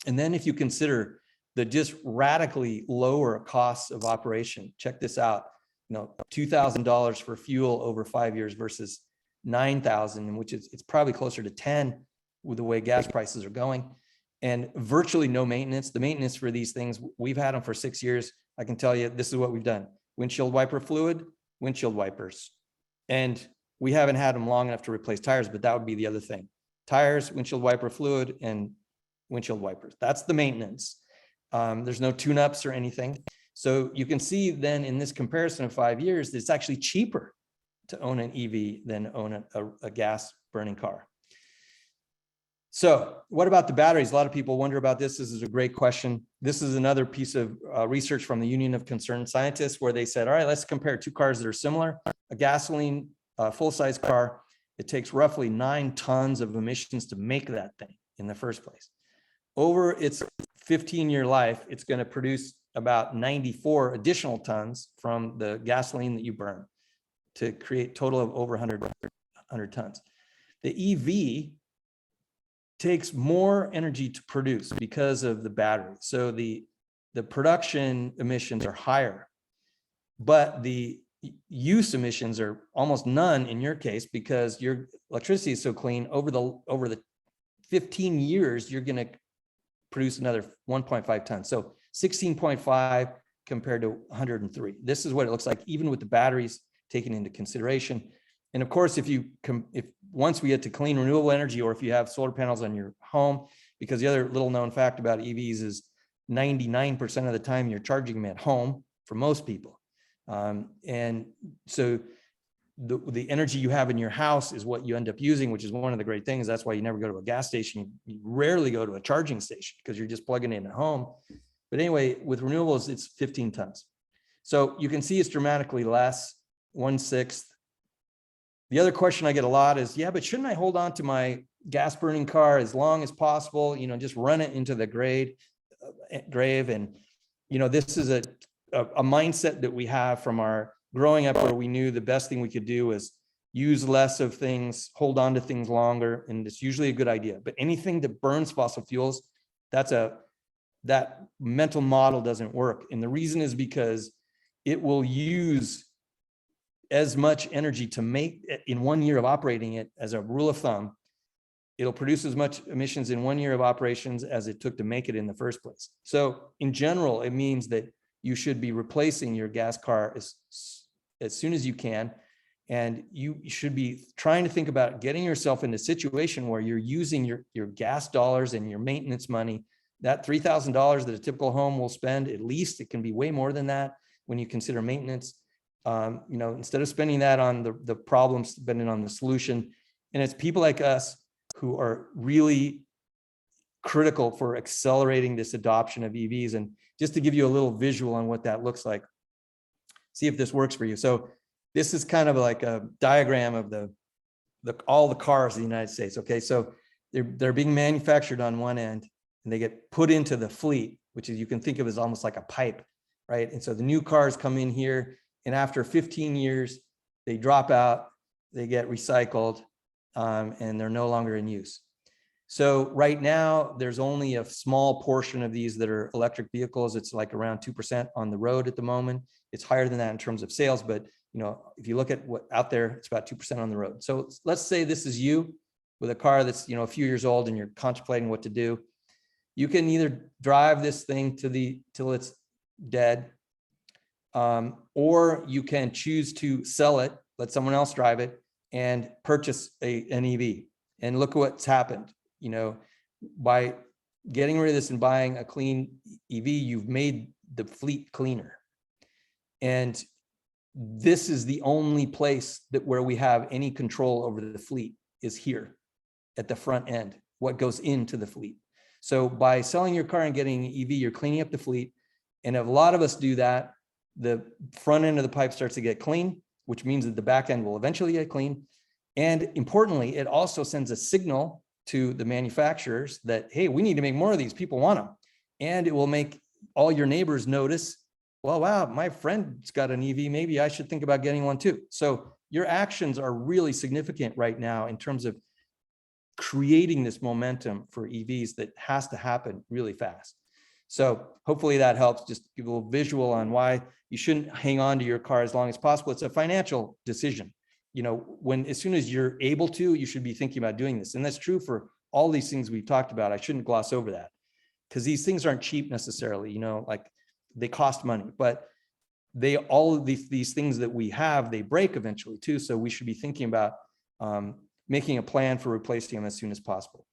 And then if you consider the just radically lower costs of operation, check this out, $2,000 for fuel over 5 years versus 9,000, which is, it's probably closer to 10 with the way gas prices are going, and virtually no maintenance. The maintenance for these things, we've had them for 6 years. I can tell you, this is what we've done: windshield wiper fluid, windshield wipers. And we haven't had them long enough to replace tires, but that would be the other thing: tires, windshield wiper fluid, and windshield wipers. That's the maintenance. There's no tune-ups or anything. So you can see then in this comparison of 5 years, it's actually cheaper to own an EV than own a gas burning car. So what about the batteries? A lot of people wonder about this. This is a great question. This is another piece of research from the Union of Concerned Scientists, where they said, all right, let's compare 2 cars that are similar. A gasoline full-size car, it takes roughly 9 tons of emissions to make that thing in the first place. Over its 15-year life, it's going to produce about 94 additional tons from the gasoline that you burn to create total of over 100 tons. The EV takes more energy to produce because of the battery. So the production emissions are higher, but the use emissions are almost none in your case, because your electricity is so clean. Over the 15 years, you're going to produce another 1.5 tons. So 16.5 compared to 103. This is what it looks like, even with the batteries taken into consideration. And of course, if once we get to clean renewable energy, or if you have solar panels on your home, because the other little known fact about EVs is 99% of the time you're charging them at home for most people. And so the energy you have in your house is what you end up using, which is one of the great things. That's why you never go to a gas station. You rarely go to a charging station because you're just plugging it in at home. But anyway, with renewables, it's 15 tons. So you can see it's dramatically less, 1/6. The other question I get a lot is, yeah, but shouldn't I hold on to my gas burning car as long as possible? Just run it into the grave. And, this is a mindset that we have from our growing up, where we knew the best thing we could do was use less of things, hold on to things longer, and it's usually a good idea. But anything that burns fossil fuels, that mental model doesn't work. And the reason is because it will use as much energy to make in 1 year of operating it. As a rule of thumb, it'll produce as much emissions in 1 year of operations as it took to make it in the first place. So in general, it means that you should be replacing your gas car as soon as you can. And you should be trying to think about getting yourself in a situation where you're using your gas dollars and your maintenance money. That $3,000 that a typical home will spend, at least it can be way more than that when you consider maintenance. Instead of spending that on the problem, spending on the solution. And it's people like us who are really critical for accelerating this adoption of EVs. And just to give you a little visual on what that looks like, see if this works for you. So this is kind of like a diagram of all the cars in the United States. Okay, so they're being manufactured on one end, and they get put into the fleet, which is, you can think of as almost like a pipe, right? And so the new cars come in here, and after 15 years, they drop out, they get recycled, and they're no longer in use. So right now, there's only a small portion of these that are electric vehicles. It's like around 2% on the road at the moment. It's higher than that in terms of sales, but if you look at what out there, it's about 2% on the road. So let's say this is you with a car that's, a few years old, and you're contemplating what to do. You can either drive this thing till it's dead, or you can choose to sell it, let someone else drive it, and purchase an EV. And look at what's happened. By getting rid of this and buying a clean EV, you've made the fleet cleaner. And this is the only place where we have any control over the fleet, is here at the front end, what goes into the fleet. So by selling your car and getting an EV, you're cleaning up the fleet. And if a lot of us do that, the front end of the pipe starts to get clean, which means that the back end will eventually get clean. And importantly, it also sends a signal to the manufacturers that, hey, we need to make more of these, people want them. And it will make all your neighbors notice, well, wow, my friend's got an EV, maybe I should think about getting one too. So your actions are really significant right now in terms of creating this momentum for EVs that has to happen really fast. So hopefully that helps. Just give a little visual on why you shouldn't hang on to your car as long as possible. It's a financial decision. As soon as you're able to, you should be thinking about doing this. And that's true for all these things we've talked about. I shouldn't gloss over that, because these things aren't cheap necessarily, like they cost money, but all of these things that we have, they break eventually too. So we should be thinking about making a plan for replacing them as soon as possible.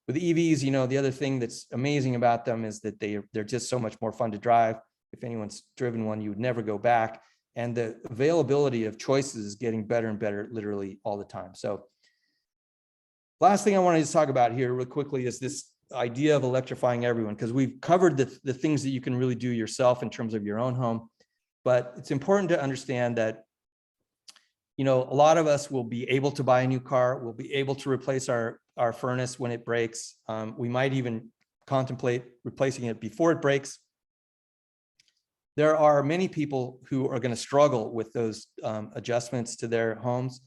With EVs, the other thing that's amazing about them is that they're just so much more fun to drive. If anyone's driven one, you would never go back. And the availability of choices is getting better and better literally all the time. So last thing I wanted to talk about here real quickly is this idea of electrifying everyone, because we've covered the things that you can really do yourself in terms of your own home. But it's important to understand that, a lot of us will be able to buy a new car. We'll be able to replace our furnace when it breaks. We might even contemplate replacing it before it breaks. There are many people who are going to struggle with those adjustments to their homes.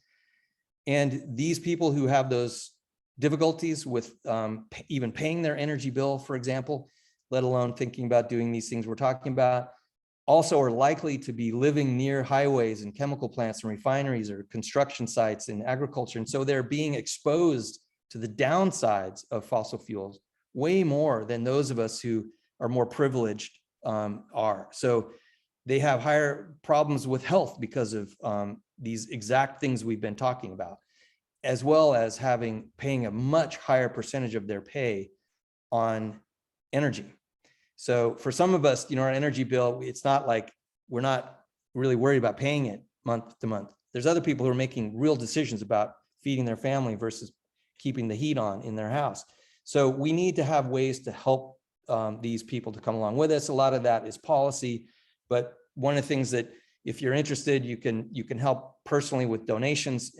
And these people who have those difficulties with even paying their energy bill, for example, let alone thinking about doing these things we're talking about, also are likely to be living near highways and chemical plants and refineries or construction sites in agriculture. And so they're being exposed to the downsides of fossil fuels way more than those of us who are more privileged are. So they have higher problems with health because of these exact things we've been talking about, as well as paying a much higher percentage of their pay on energy. So for some of us, our energy bill, it's not like we're not really worried about paying it month to month. There's other people who are making real decisions about feeding their family versus keeping the heat on in their house. So we need to have ways to help these people to come along with us. A lot of that is policy, but one of the things that, if you're interested, you can help personally with donations.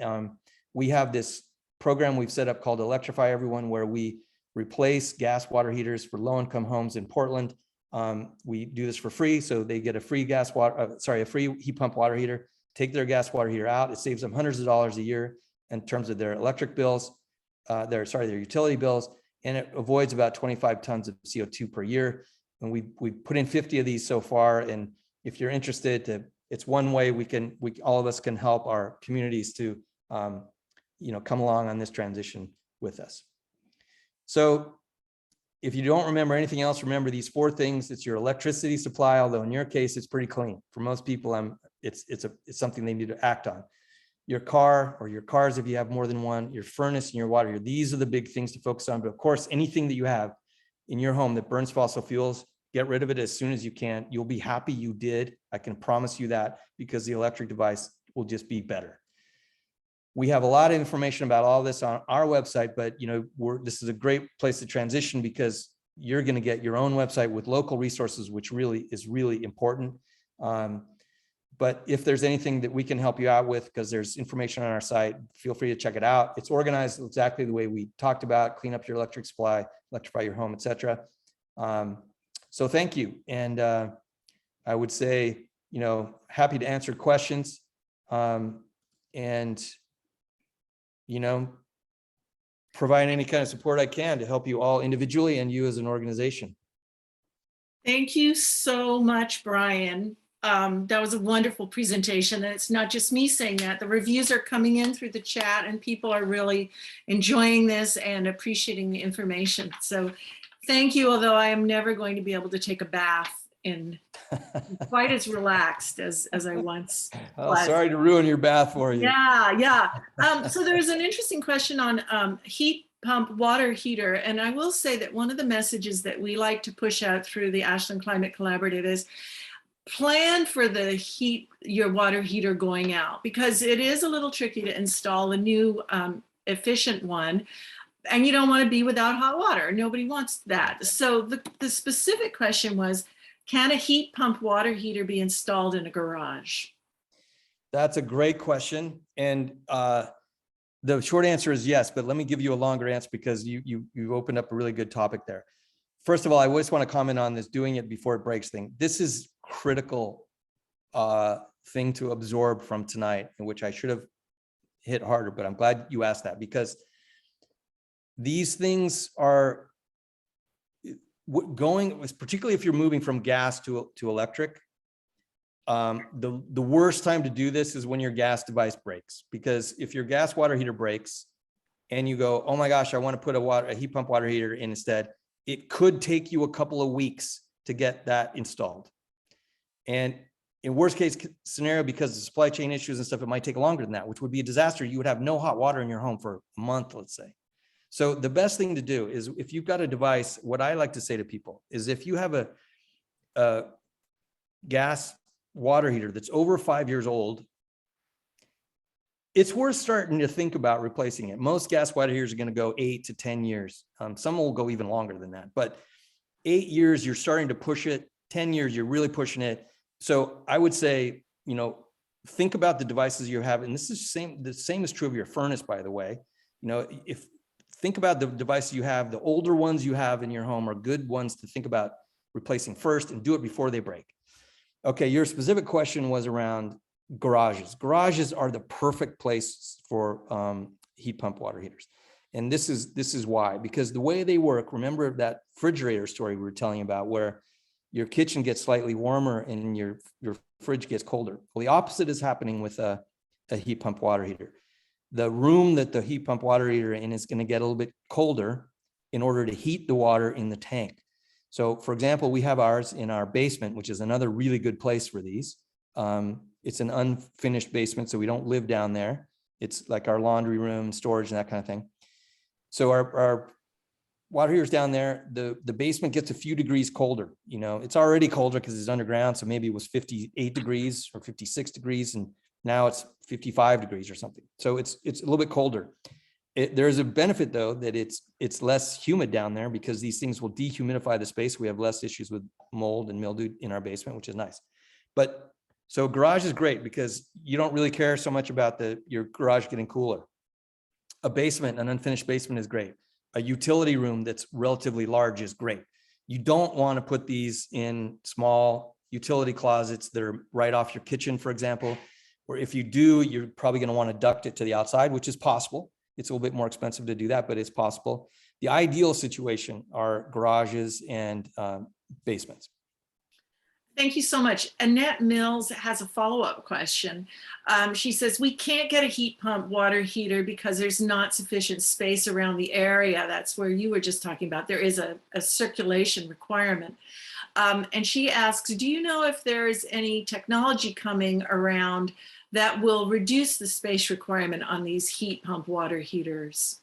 We have this program we've set up called Electrify Everyone, where we replace gas water heaters for low-income homes in Portland. We do this for free, so they get a free a free heat pump water heater take their gas water heater out. It saves them hundreds of dollars a year in terms of their electric bills, their utility bills, and it avoids about 25 tons of CO2 per year. And we put in 50 of these so far. And if you're interested, it's one way all of us can help our communities to, come along on this transition with us. So if you don't remember anything else, remember these 4 things. It's your electricity supply, although in your case, it's pretty clean. For most people, it's something they need to act on. Your car or your cars, if you have more than one, your furnace and your water heater. These are the big things to focus on. But of course, anything that you have in your home that burns fossil fuels, get rid of it as soon as you can. You'll be happy you did. I can promise you that, because the electric device will just be better. We have a lot of information about all this on our website, but this is a great place to transition, because you're going to get your own website with local resources, which is really important. But if there's anything that we can help you out with, because there's information on our site, feel free to check it out. It's organized exactly the way we talked about: clean up your electric supply, electrify your home, etc. So thank you. And I would say, happy to answer questions, and, provide any kind of support I can to help you all individually and you as an organization. Thank you so much, Brian. That was a wonderful presentation. And it's not just me saying that. The reviews are coming in through the chat, and people are really enjoying this and appreciating the information. So thank you, although I am never going to be able to take a bath in quite as relaxed as I once was. Sorry to ruin your bath for you. Yeah. So there's an interesting question on heat pump water heater. And I will say that one of the messages that we like to push out through the Ashland Climate Collaborative is plan for your water heater going out, because it is a little tricky to install a new efficient one. And you don't want to be without hot water. Nobody wants that. So the specific question was, can a heat pump water heater be installed in a garage? That's a great question. And the short answer is yes, but let me give you a longer answer, because you opened up a really good topic there. First of all, I always want to comment on this doing it before it breaks thing. This is critical thing to absorb from tonight, in which I should have hit harder, but I'm glad you asked that, because these things are going, particularly if you're moving from gas to electric. The worst time to do this is when your gas device breaks, because if your gas water heater breaks and you go, oh my gosh, I want to put a heat pump water heater in instead, it could take you a couple of weeks to get that installed. And in worst case scenario, because of supply chain issues and stuff, it might take longer than that, which would be a disaster. You would have no hot water in your home for a month, let's say. So the best thing to do is, if you've got a device, what I like to say to people is, if you have a gas water heater that's over 5 years old, it's worth starting to think about replacing it. Most gas water heaters are going to go 8 to 10 years. Some will go even longer than that, but 8 years, you're starting to push it. 10 years, you're really pushing it. So I would say, think about the devices you have. And this is the same is true of your furnace, by the way. Think about the devices you have. The older ones you have in your home are good ones to think about replacing first, and do it before they break. Okay, your specific question was around garages. Garages are the perfect place for heat pump water heaters. And this is why, because the way they work, remember that refrigerator story we were telling you about, where your kitchen gets slightly warmer and your fridge gets colder. Well, the opposite is happening with a heat pump water heater. The room that the heat pump water heater in is going to get a little bit colder in order to heat the water in the tank. So for example, we have ours in our basement, which is another really good place for these. It's an unfinished basement, so we don't live down there. It's like our laundry room, storage, and that kind of thing. So our water heater's down there. The basement gets a few degrees colder. It's already colder because it's underground. So maybe it was 58 degrees or 56 degrees, and now it's 55 degrees or something. So it's a little bit colder. There's a benefit though, that it's less humid down there, because these things will dehumidify the space. We have less issues with mold and mildew in our basement, which is nice. But so garage is great because you don't really care so much about your garage getting cooler. A basement, an unfinished basement, is great. A utility room that's relatively large is great. You don't want to put these in small utility closets that are right off your kitchen, for example, or if you do, you're probably going to want to duct it to the outside, which is possible. It's a little bit more expensive to do that, but it's possible. The ideal situation are garages and basements. Thank you so much. Annette Mills has a follow-up question. She says, we can't get a heat pump water heater because there's not sufficient space around the area. That's where you were just talking about. There is a circulation requirement. And she asks, do you know if there is any technology coming around that will reduce the space requirement on these heat pump water heaters?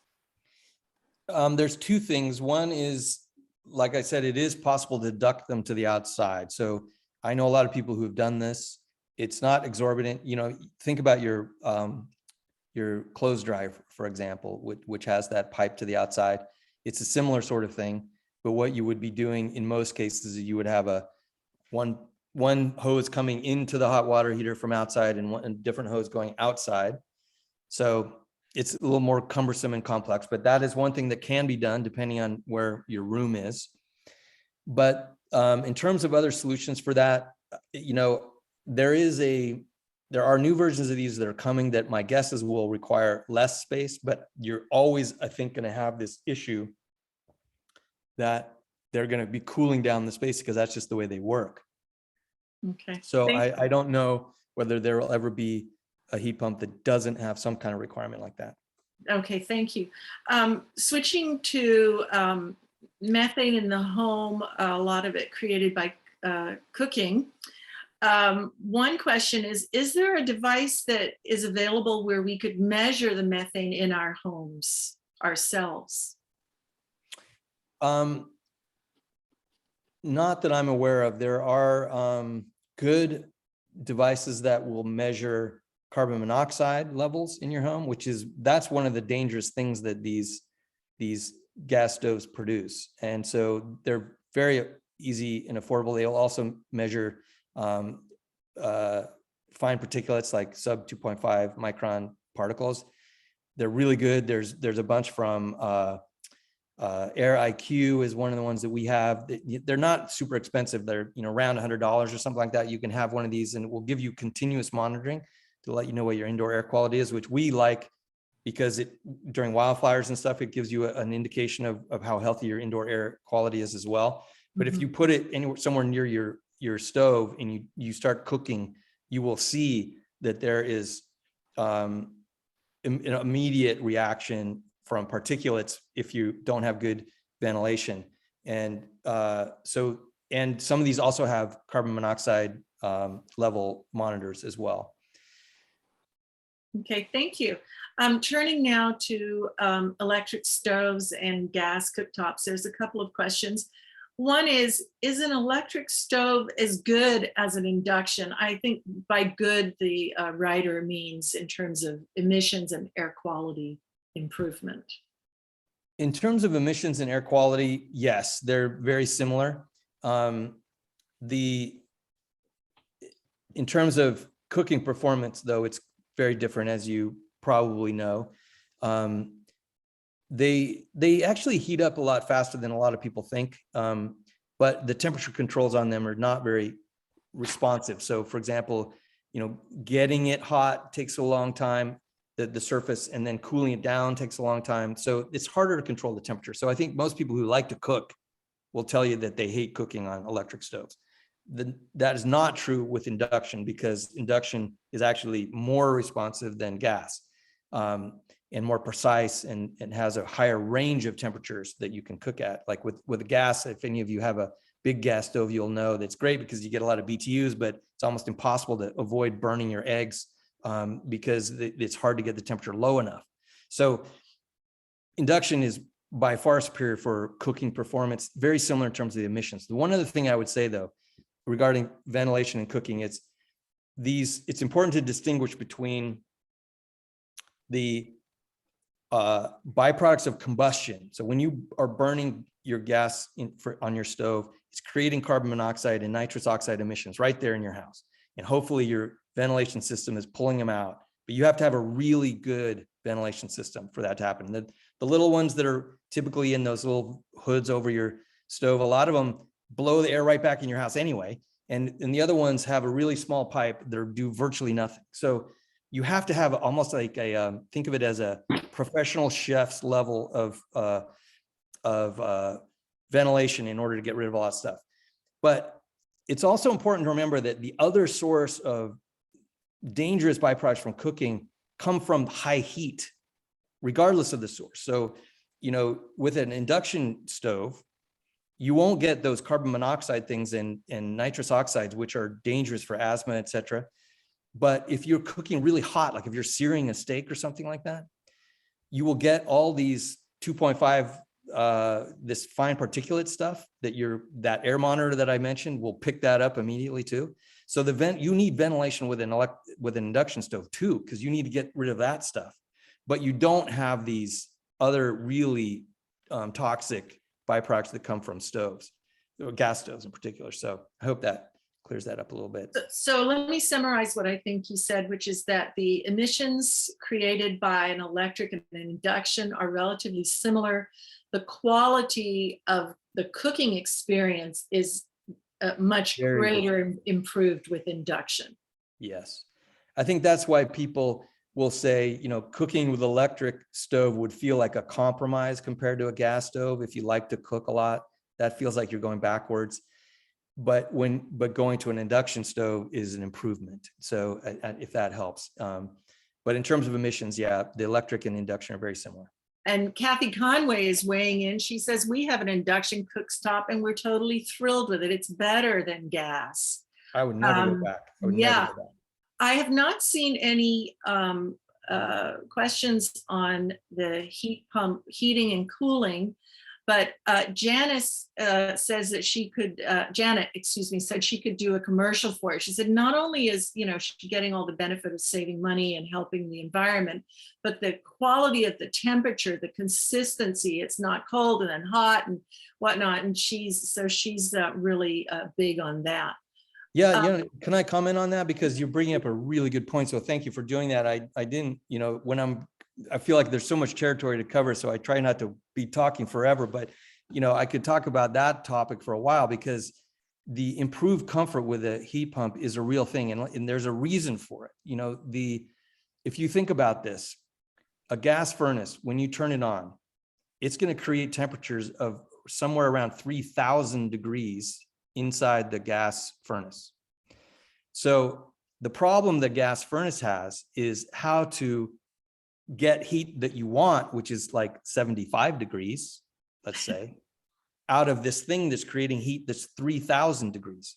There's two things. One is, like I said, it is possible to duct them to the outside. So I know a lot of people who have done this. It's not exorbitant. You know, think about your clothes dryer, for example, which has that pipe to the outside. It's a similar sort of thing. But what you would be doing in most cases is you would have one hose coming into the hot water heater from outside and one different hose going outside. So it's a little more cumbersome and complex, but that is one thing that can be done depending on where your room is. But in terms of other solutions for that, you know, there are new versions of these that are coming that my guess is will require less space, but you're always, I think, going to have this issue that they're going to be cooling down the space because that's just the way they work. Okay. So I don't know whether there will ever be a heat pump that doesn't have some kind of requirement like that. Okay, thank you. Switching to methane in the home, a lot of it created by cooking. One question is there a device that is available where we could measure the methane in our homes ourselves? Not that I'm aware of. There are good devices that will measure carbon monoxide levels in your home, that's one of the dangerous things that these gas stoves produce. And so they're very easy and affordable. They'll also measure fine particulates like sub 2.5 micron particles. They're really good. There's a bunch from Air IQ is one of the ones that we have. They're not super expensive. They're around $100 or something like that. You can have one of these and it will give you continuous monitoring to let you know what your indoor air quality is, which we like because during wildfires and stuff, it gives you an indication of how healthy your indoor air quality is as well. But if you put it somewhere near your stove and you start cooking, you will see that there is an immediate reaction from particulates if you don't have good ventilation. And and some of these also have carbon monoxide level monitors as well. Okay, thank you. Turning now to electric stoves and gas cooktops, there's a couple of questions. One is an electric stove as good as an induction? I think by good, the writer means in terms of emissions and air quality improvement. In terms of emissions and air quality, yes, they're very similar. In terms of cooking performance, though, it's very different, as you probably know. They actually heat up a lot faster than a lot of people think, but the temperature controls on them are not very responsive. So, for example, getting it hot takes a long time. The surface, and then cooling it down takes a long time. So it's harder to control the temperature. So I think most people who like to cook will tell you that they hate cooking on electric stoves. That is not true with induction, because induction is actually more responsive than gas, and more precise, and has a higher range of temperatures that you can cook at. Like with gas, if any of you have a big gas stove, you'll know that's great because you get a lot of BTUs, but it's almost impossible to avoid burning your eggs because it's hard to get the temperature low enough. So induction is by far superior for cooking performance, very similar in terms of the emissions. The one other thing I would say, though, regarding ventilation and cooking, it's important to distinguish between the byproducts of combustion. So when you are burning your gas on your stove, it's creating carbon monoxide and nitrous oxide emissions right there in your house. And hopefully your ventilation system is pulling them out, but you have to have a really good ventilation system for that to happen. The little ones that are typically in those little hoods over your stove, a lot of them blow the air right back in your house anyway. And the other ones have a really small pipe that do virtually nothing. So you have to have almost like a, think of it as a professional chef's level of ventilation in order to get rid of all that stuff. But it's also important to remember that the other source of dangerous byproducts from cooking come from high heat, regardless of the source. So, you know, with an induction stove, you won't get those carbon monoxide things and nitrous oxides, which are dangerous for asthma, et cetera. But if you're cooking really hot, like if you're searing a steak or something like that, you will get all these 2.5, this fine particulate stuff that air monitor that I mentioned will pick that up immediately too. So you need ventilation with an induction stove too, because you need to get rid of that stuff. But you don't have these other really toxic byproducts that come from stoves, or gas stoves in particular. So I hope that clears that up a little bit. So let me summarize what I think you said, which is that the emissions created by an electric and an induction are relatively similar. The quality of the cooking experience is much greater improved with induction. Yes. I think that's why people will say, you know, cooking with electric stove would feel like a compromise compared to a gas stove. If you like to cook a lot, that feels like you're going backwards. But going to an induction stove is an improvement. So if that helps. But in terms of emissions, yeah, the electric and induction are very similar. And Kathy Conway is weighing in. She says, we have an induction cooktop and we're totally thrilled with it. It's better than gas. I would never go back. Yeah. I have not seen any questions on the heat pump heating and cooling, but Janice says that she could, Janet, excuse me, said she could do a commercial for it. She said not only is, you know, she getting all the benefit of saving money and helping the environment, but the quality of the temperature, the consistency, it's not cold and then hot and whatnot. And she's really big on that. Yeah, you know, can I comment on that? Because you're bringing up a really good point. So thank you for doing that. I didn't, you know, I feel like there's so much territory to cover, so I try not to be talking forever, but, you know, I could talk about that topic for a while because the improved comfort with a heat pump is a real thing. And there's a reason for it. You know, if you think about this, a gas furnace, when you turn it on, it's going to create temperatures of somewhere around 3,000 degrees inside the gas furnace. So the problem the gas furnace has is how to get heat that you want, which is like 75 degrees, let's say, out of this thing that's creating heat that's 3,000 degrees.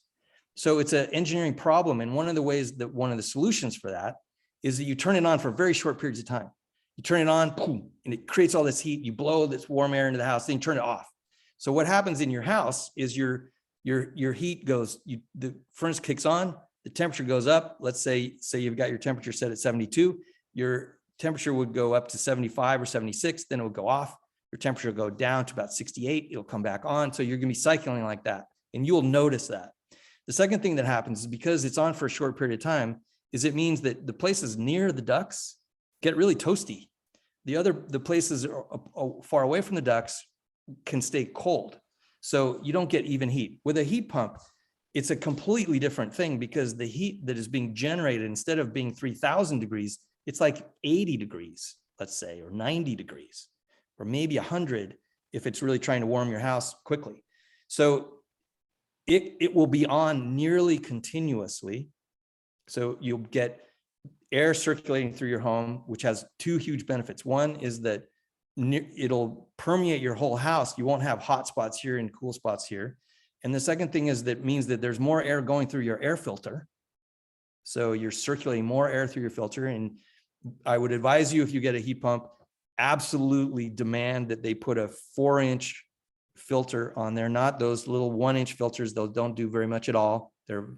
So it's an engineering problem. And one of the solutions for that is that you turn it on for very short periods of time. You turn it on, boom, and it creates all this heat. You blow this warm air into the house, then you turn it off. So what happens in your house is your heat goes, the furnace kicks on, the temperature goes up. Let's say you've got your temperature set at 72, your temperature would go up to 75 or 76, then it would go off. Your temperature will go down to about 68, it'll come back on. So you're gonna be cycling like that, and you'll notice that. The second thing that happens is because it's on for a short period of time, is it means that the places near the ducts get really toasty. The places far away from the ducts can stay cold. So you don't get even heat. With a heat pump, it's a completely different thing because the heat that is being generated, instead of being 3,000 degrees, it's like 80 degrees, let's say, or 90 degrees, or maybe 100 if it's really trying to warm your house quickly. So it will be on nearly continuously. So you'll get air circulating through your home, which has two huge benefits. One is that it'll permeate your whole house. You won't have hot spots here and cool spots here. And the second thing is that means that there's more air going through your air filter. So you're circulating more air through your filter. And I would advise you, if you get a heat pump, absolutely demand that they put a 4-inch filter on there, not those little 1-inch filters. Those don't do very much at all. They're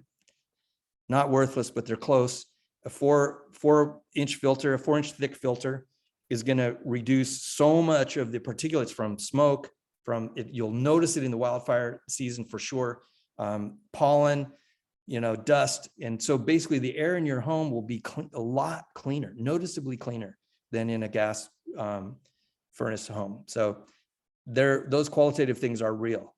not worthless, but they're close. A 4-inch filter, a 4-inch thick filter is going to reduce so much of the particulates from smoke, from it. You'll notice it in the wildfire season for sure. Pollen, dust. And so basically the air in your home will be a lot cleaner, noticeably cleaner than in a gas furnace home. So those qualitative things are real.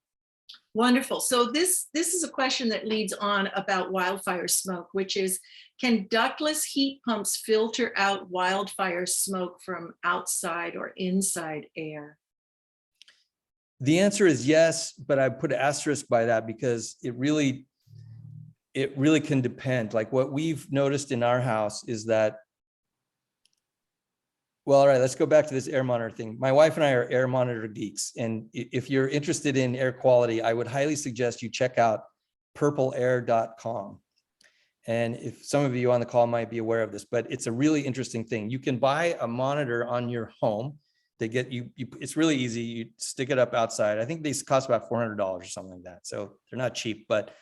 Wonderful. So this is a question that leads on about wildfire smoke, which is, can ductless heat pumps filter out wildfire smoke from outside or inside air? The answer is yes, but I put an asterisk by that because it really can depend. Like what we've noticed in our house is that, well, all right, let's go back to this air monitor thing. My wife and I are air monitor geeks. And if you're interested in air quality, I would highly suggest you check out purpleair.com. And if some of you on the call might be aware of this, but it's a really interesting thing. You can buy a monitor on your home. They get you, it's really easy. You stick it up outside. I think these cost about $400 or something like that. So they're not cheap, but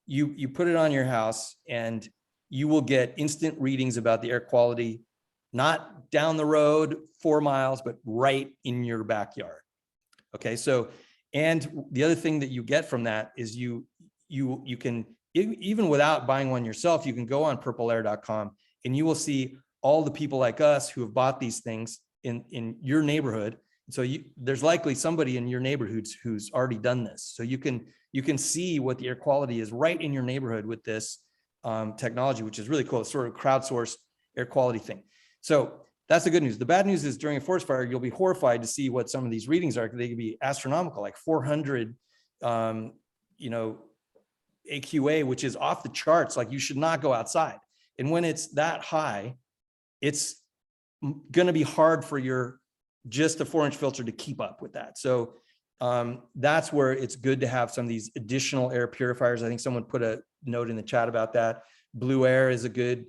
you put it on your house and you will get instant readings about the air quality, not down the road 4 miles, but right in your backyard. Okay. So, and the other thing that you get from that is you can, even without buying one yourself, you can go on purpleair.com and you will see all the people like us who have bought these things in your neighborhood. So there's likely somebody in your neighborhood who's already done this. So you can see what the air quality is right in your neighborhood with this technology, which is really cool. It's sort of crowdsourced air quality thing. So that's the good news. The bad news is during a forest fire, you'll be horrified to see what some of these readings are. They can be astronomical, like 400, AQA, which is off the charts. Like you should not go outside. And when it's that high, it's going to be hard for just a 4-inch filter to keep up with that. So that's where it's good to have some of these additional air purifiers. I think someone put a note in the chat about that. Blue Air is a good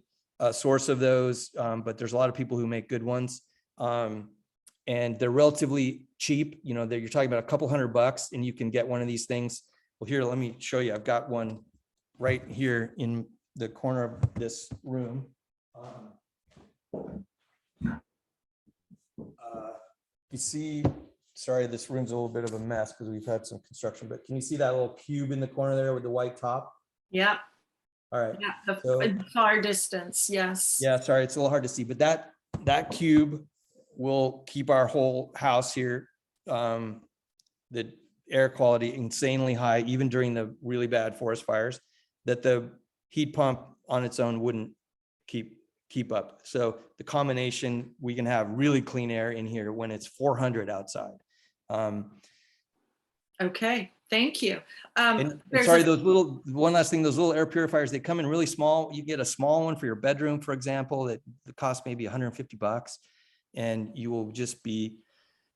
source of those, but there's a lot of people who make good ones. And they're relatively cheap. You're talking about a couple $100 and you can get one of these things. Well, here, let me show you. I've got one right here in the corner of this room. You see, sorry, this room's a little bit of a mess because we've had some construction, but can you see that little cube in the corner there with the white top? Yeah. All right. Yeah, the far distance, yes. Yeah, sorry, it's a little hard to see, but that cube will keep our whole house here, the air quality insanely high, even during the really bad forest fires, that the heat pump on its own wouldn't keep up. So the combination, we can have really clean air in here when it's 400 outside. Okay, thank you. And sorry, one last thing, those little air purifiers, they come in really small. You get a small one for your bedroom, for example, that costs maybe $150, and you will just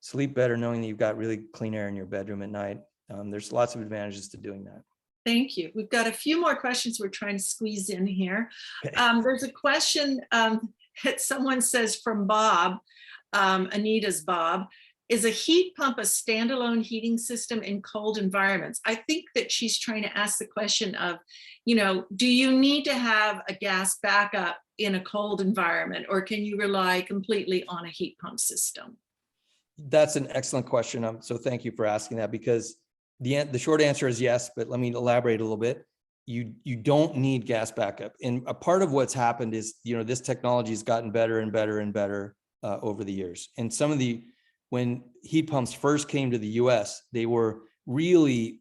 sleep better knowing that you've got really clean air in your bedroom at night. There's lots of advantages to doing that. Thank you. We've got a few more questions we're trying to squeeze in here. Okay. There's a question that someone says from Bob, Anita's Bob. Is a heat pump a standalone heating system in cold environments? I think that she's trying to ask the question of, do you need to have a gas backup in a cold environment, or can you rely completely on a heat pump system? That's an excellent question. So thank you for asking that, because the short answer is yes, but let me elaborate a little bit. You don't need gas backup. And a part of what's happened is, this technology has gotten better and better and better over the years. And when heat pumps first came to the US, they were really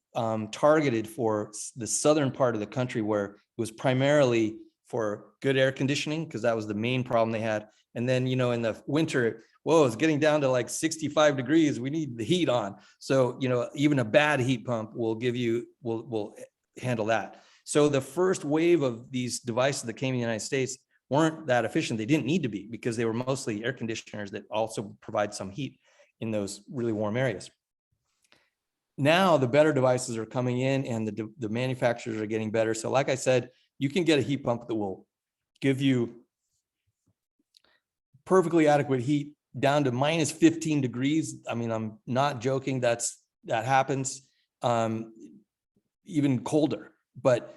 targeted for the southern part of the country, where it was primarily for good air conditioning, because that was the main problem they had. And then, in the winter, whoa, it's getting down to like 65 degrees. We need the heat on. So, even a bad heat pump will handle that. So the first wave of these devices that came in the United States weren't that efficient. They didn't need to be, because they were mostly air conditioners that also provide some heat in those really warm areas. Now the better devices are coming in, and the manufacturers are getting better. So like I said, you can get a heat pump that will give you perfectly adequate heat down to minus 15 degrees. I mean, I'm not joking. That happens, even colder, but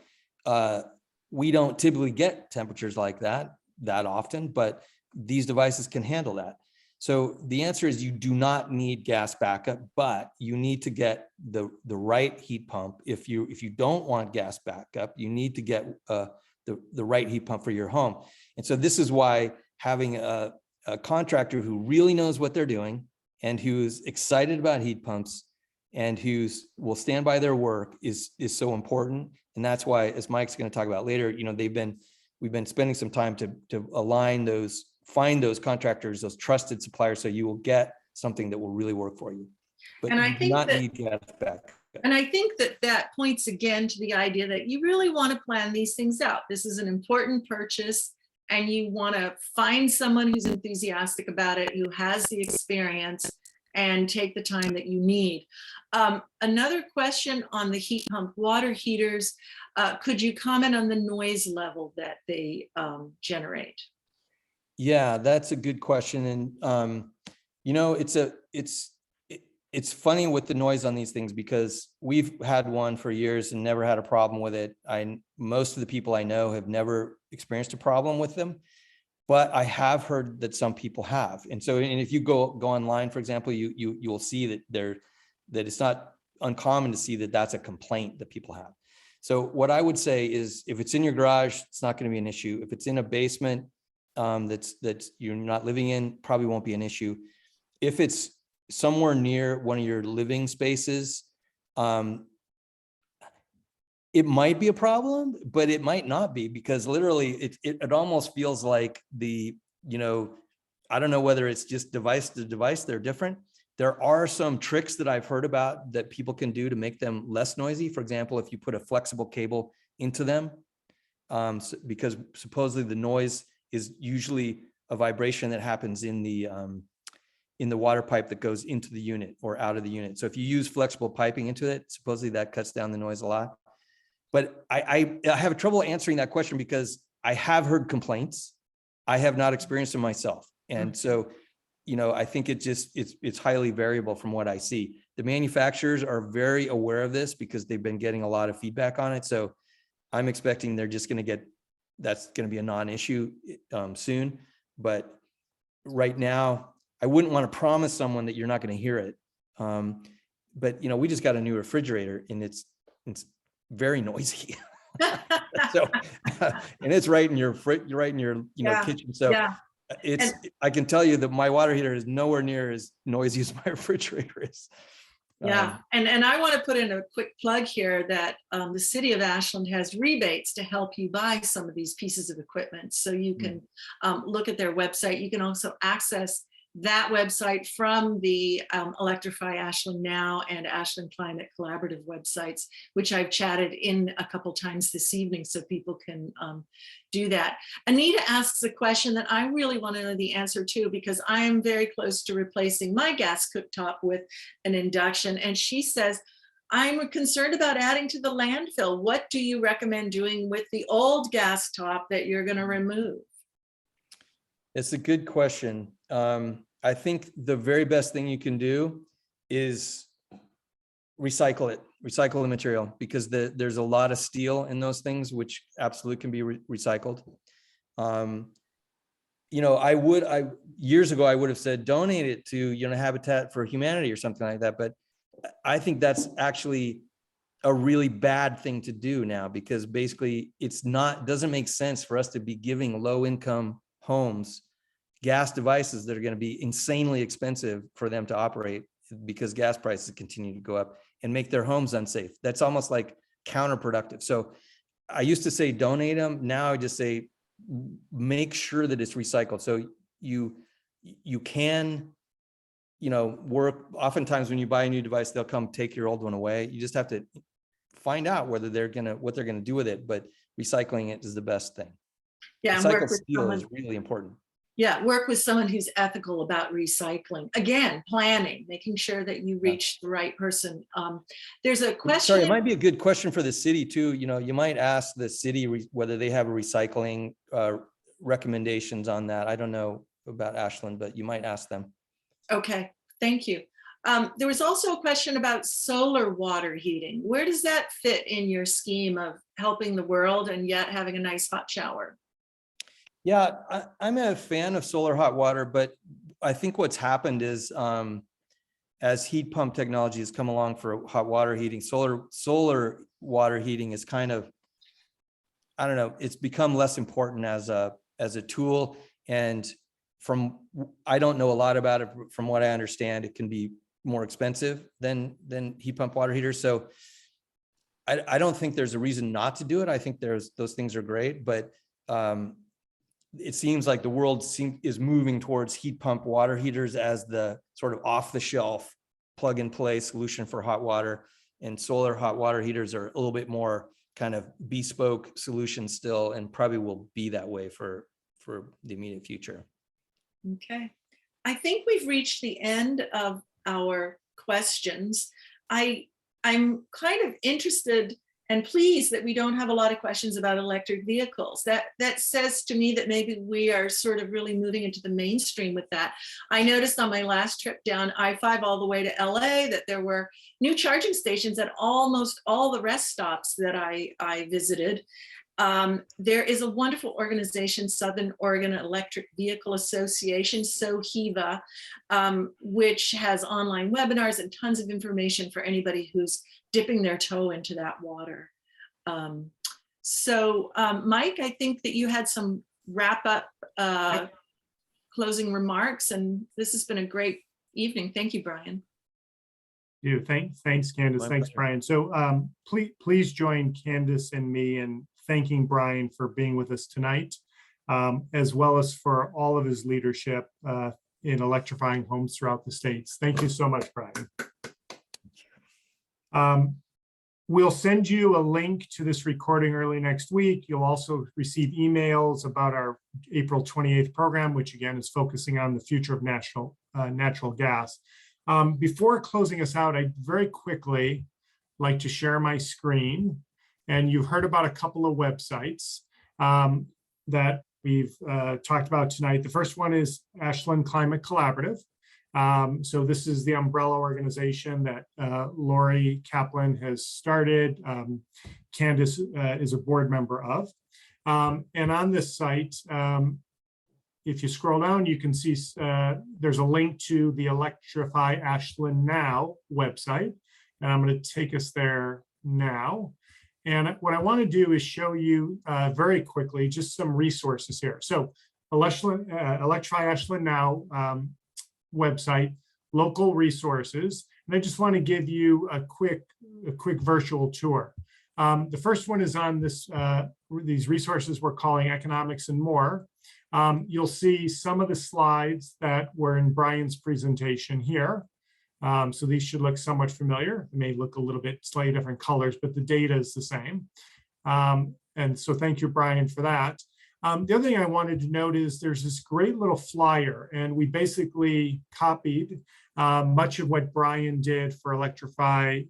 we don't typically get temperatures like that often, but these devices can handle that. So the answer is you do not need gas backup, but you need to get the right heat pump. If you don't want gas backup, you need to get the right heat pump for your home. And so this is why having a contractor who really knows what they're doing and who's excited about heat pumps and will stand by their work is so important. And that's why, as Mike's going to talk about later, we've been spending some time to align find those contractors, those trusted suppliers, so you will get something that will really work for you. But And I you do think not that- need gas back. And I think that points again to the idea that you really want to plan these things out. This is an important purchase, and you want to find someone who's enthusiastic about it, who has the experience, and take the time that you need. Another question on the heat pump water heaters. Could you comment on the noise level that they generate? Yeah, that's a good question. And, it's funny with the noise on these things, because we've had one for years and never had a problem with it. Most of the people I know have never experienced a problem with them, but I have heard that some people have. And so, and if you go online, for example, you will see that it's not uncommon to see that that's a complaint that people have. So what I would say is, if it's in your garage, it's not going to be an issue. If it's in a basement that's you're not living in, probably won't be an issue. If it's somewhere near one of your living spaces, it might be a problem, but it might not be, because literally it almost feels like I don't know whether it's just device to device, they're different. There are some tricks that I've heard about that people can do to make them less noisy. For example, if you put a flexible cable into them, because supposedly the noise is usually a vibration that happens in the water pipe that goes into the unit or out of the unit. So if you use flexible piping into it, supposedly that cuts down the noise a lot. But I have trouble answering that question, because I have heard complaints. I have not experienced them myself. And so, I think it's highly variable from what I see. The manufacturers are very aware of this because they've been getting a lot of feedback on it. So I'm expecting they're just going to that's going to be a non-issue soon. But right now, I wouldn't want to promise someone that you're not going to hear it. But we just got a new refrigerator, and it's very noisy. So, and it's right in your kitchen. So I can tell you that my water heater is nowhere near as noisy as my refrigerator is. Yeah, and I want to put in a quick plug here that the city of Ashland has rebates to help you buy some of these pieces of equipment. So you can look at their website. You can also access that website from the Electrify Ashland Now and Ashland Climate Collaborative websites, which I've chatted in a couple times this evening, so people can do that. Anita asks a question that I really want to know the answer to, because I am very close to replacing my gas cooktop with an induction. And she says, I'm concerned about adding to the landfill. What do you recommend doing with the old gas top that you're going to remove? It's a good question. I think the very best thing you can do is recycle the material, because there's a lot of steel in those things, which absolutely can be recycled. Years ago, I would have said, donate it to, Habitat for Humanity or something like that. But I think that's actually a really bad thing to do now, because basically doesn't make sense for us to be giving low income homes gas devices that are going to be insanely expensive for them to operate, because gas prices continue to go up, and make their homes unsafe. That's almost like counterproductive. So I used to say donate them. Now I just say make sure that it's recycled. So you can, work. Oftentimes when you buy a new device, they'll come take your old one away. You just have to find out what they're gonna do with it. But recycling it is the best thing. Yeah, recycled steel is really important. Yeah, work with someone who's ethical about recycling. Again, planning, making sure that you reach the right person. There's a question. Sorry, it might be a good question for the city too. You might ask the city whether they have a recycling recommendations on that. I don't know about Ashland, but you might ask them. Okay, thank you. There was also a question about solar water heating. Where does that fit in your scheme of helping the world and yet having a nice hot shower? Yeah, I'm a fan of solar hot water, but I think what's happened is as heat pump technology has come along for hot water heating, solar water heating is kind of, I don't know, it's become less important as a tool. And I don't know a lot about it. From what I understand, it can be more expensive than heat pump water heaters. So I don't think there's a reason not to do it. I think those things are great, but it seems like the world is moving towards heat pump water heaters as the sort of off the shelf plug and play solution for hot water, and solar hot water heaters are a little bit more kind of bespoke solution still, and probably will be that way for the immediate future. Okay. I think we've reached the end of our questions. I'm kind of interested and pleased that we don't have a lot of questions about electric vehicles. That says to me that maybe we are sort of really moving into the mainstream with that. I noticed on my last trip down I-5 all the way to LA that there were new charging stations at almost all the rest stops that I visited. There is a wonderful organization, Southern Oregon Electric Vehicle Association, SOHEVA, which has online webinars and tons of information for anybody who's dipping their toe into that water. Mike, I think that you had some wrap up closing remarks, and this has been a great evening. Thank you, Brian. Thanks, Candace. My Thanks, pleasure. Brian. So please join Candace and me in thanking Brian for being with us tonight, as well as for all of his leadership in electrifying homes throughout the states. Thank you so much, Brian. We'll send you a link to this recording early next week. You'll also receive emails about our April 28th program, which again is focusing on the future of natural gas. Before closing us out, I'd very quickly like to share my screen. And you've heard about a couple of websites that we've talked about tonight. The first one is Ashland Climate Collaborative. So this is the umbrella organization that Lori Kaplan has started. Candace is a board member of. And on this site, if you scroll down, you can see there's a link to the Electrify Ashland Now website. And I'm going to take us there now. And what I want to do is show you very quickly just some resources here. So Electrify Ashland Now website, local resources. And I just want to give you a quick virtual tour. The first one is on these resources we're calling Economics and More. You'll see some of the slides that were in Brian's presentation here. So these should look somewhat familiar. They may look a little bit slightly different colors, but the data is the same. And so thank you, Brian, for that. The other thing I wanted to note is there's this great little flyer, and we basically copied much of what Brian did for Electrify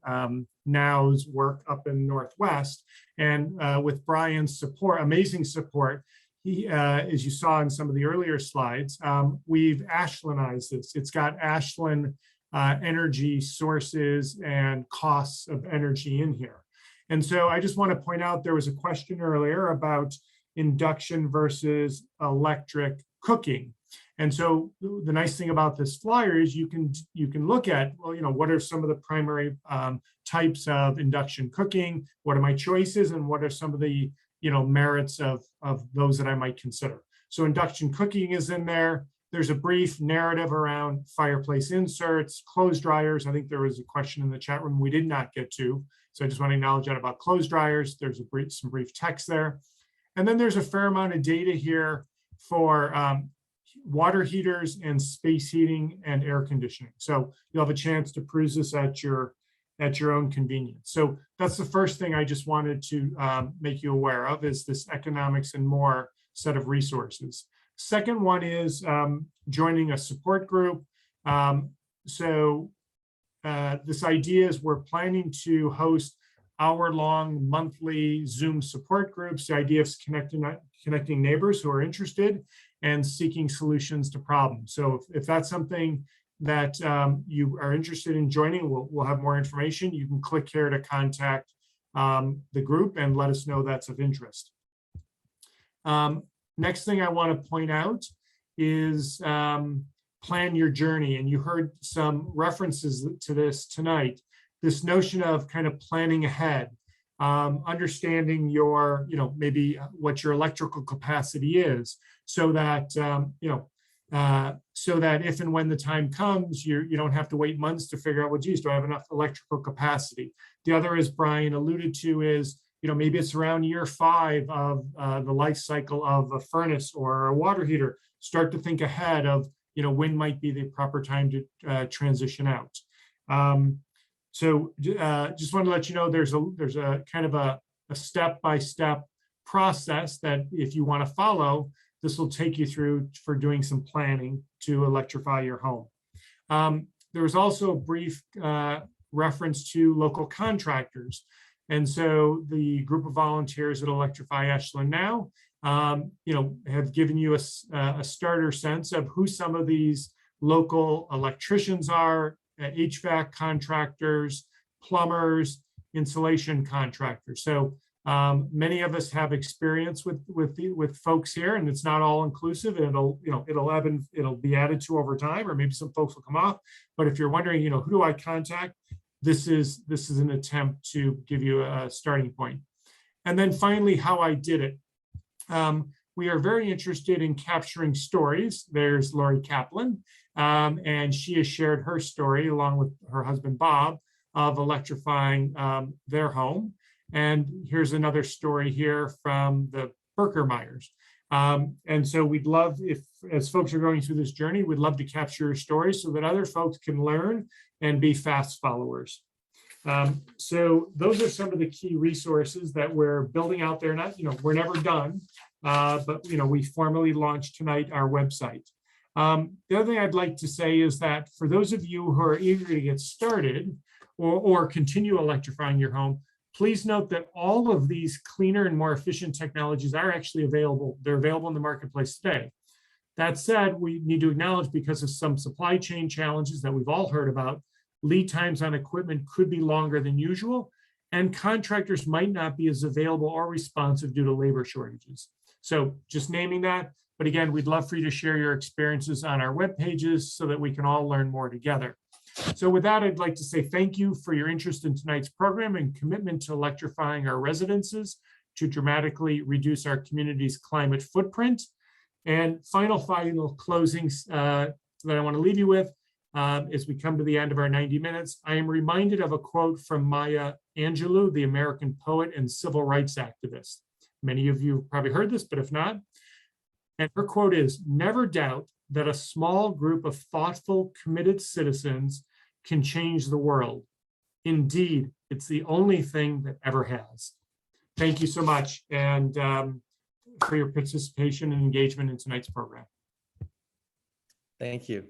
Now's work up in Northwest. And with Brian's support, amazing support, he, as you saw in some of the earlier slides, we've Ashlandized this. It's got Ashland energy sources and costs of energy in here. And so I just want to point out there was a question earlier about induction versus electric cooking. And so the nice thing about this flyer is you can look at, well, what are some of the primary types of induction cooking? What are my choices, and what are some of the merits of those that I might consider? So induction cooking is in there. There's a brief narrative around fireplace inserts, clothes dryers. I think there was a question in the chat room we did not get to. So I just want to acknowledge that about clothes dryers. There's some brief text there. And then there's a fair amount of data here for water heaters and space heating and air conditioning. So you'll have a chance to peruse this at your own convenience. So that's the first thing I just wanted to make you aware of, is this Economics and More set of resources. Second one is joining a support group. This idea is we're planning to host hour-long monthly Zoom support groups. The idea is connecting neighbors who are interested and seeking solutions to problems. So if that's something that you are interested in joining, we'll have more information. You can click here to contact the group and let us know that's of interest. Next thing I want to point out is plan your journey. And you heard some references to this tonight. This notion of kind of planning ahead, understanding your, maybe what your electrical capacity is, so that, so that if and when the time comes, you don't have to wait months to figure out, well, geez, do I have enough electrical capacity? The other, as Brian alluded to, is, maybe it's around year 5 of the life cycle of a furnace or a water heater. Start to think ahead of, when might be the proper time to transition out. So just want to let you know, there's a kind of a step-by-step process that if you want to follow, this will take you through for doing some planning to electrify your home. There was also a brief reference to local contractors. And so the group of volunteers at Electrify Ashland now, have given you a starter sense of who some of these local electricians are, HVAC contractors, plumbers, insulation contractors. So many of us have experience with folks here, and it's not all inclusive. It'll be added to over time, or maybe some folks will come off. But if you're wondering, who do I contact? This is an attempt to give you a starting point. And then finally, how I did it. We are very interested in capturing stories. There's Lori Kaplan, and she has shared her story along with her husband, Bob, of electrifying their home. And here's another story here from the Berkermeyers. And so we'd love, if as folks are going through this journey, we'd love to capture your stories so that other folks can learn and be fast followers. So those are some of the key resources that we're building out there. Not, we're never done, but we formally launched tonight our website. The other thing I'd like to say is that for those of you who are eager to get started or continue electrifying your home, please note that all of these cleaner and more efficient technologies are actually available. They're available in the marketplace today. That said, we need to acknowledge, because of some supply chain challenges that we've all heard about, lead times on equipment could be longer than usual, and contractors might not be as available or responsive due to labor shortages. So just naming that. But again, we'd love for you to share your experiences on our web pages so that we can all learn more together. So with that, I'd like to say thank you for your interest in tonight's program and commitment to electrifying our residences to dramatically reduce our community's climate footprint. And final closings that I want to leave you with as we come to the end of our 90 minutes. I am reminded of a quote from Maya Angelou, the American poet and civil rights activist. Many of you have probably heard this, but if not, and her quote is, "Never doubt that a small group of thoughtful, committed citizens can change the world. Indeed, it's the only thing that ever has." Thank you so much, and for your participation and engagement in tonight's program. Thank you.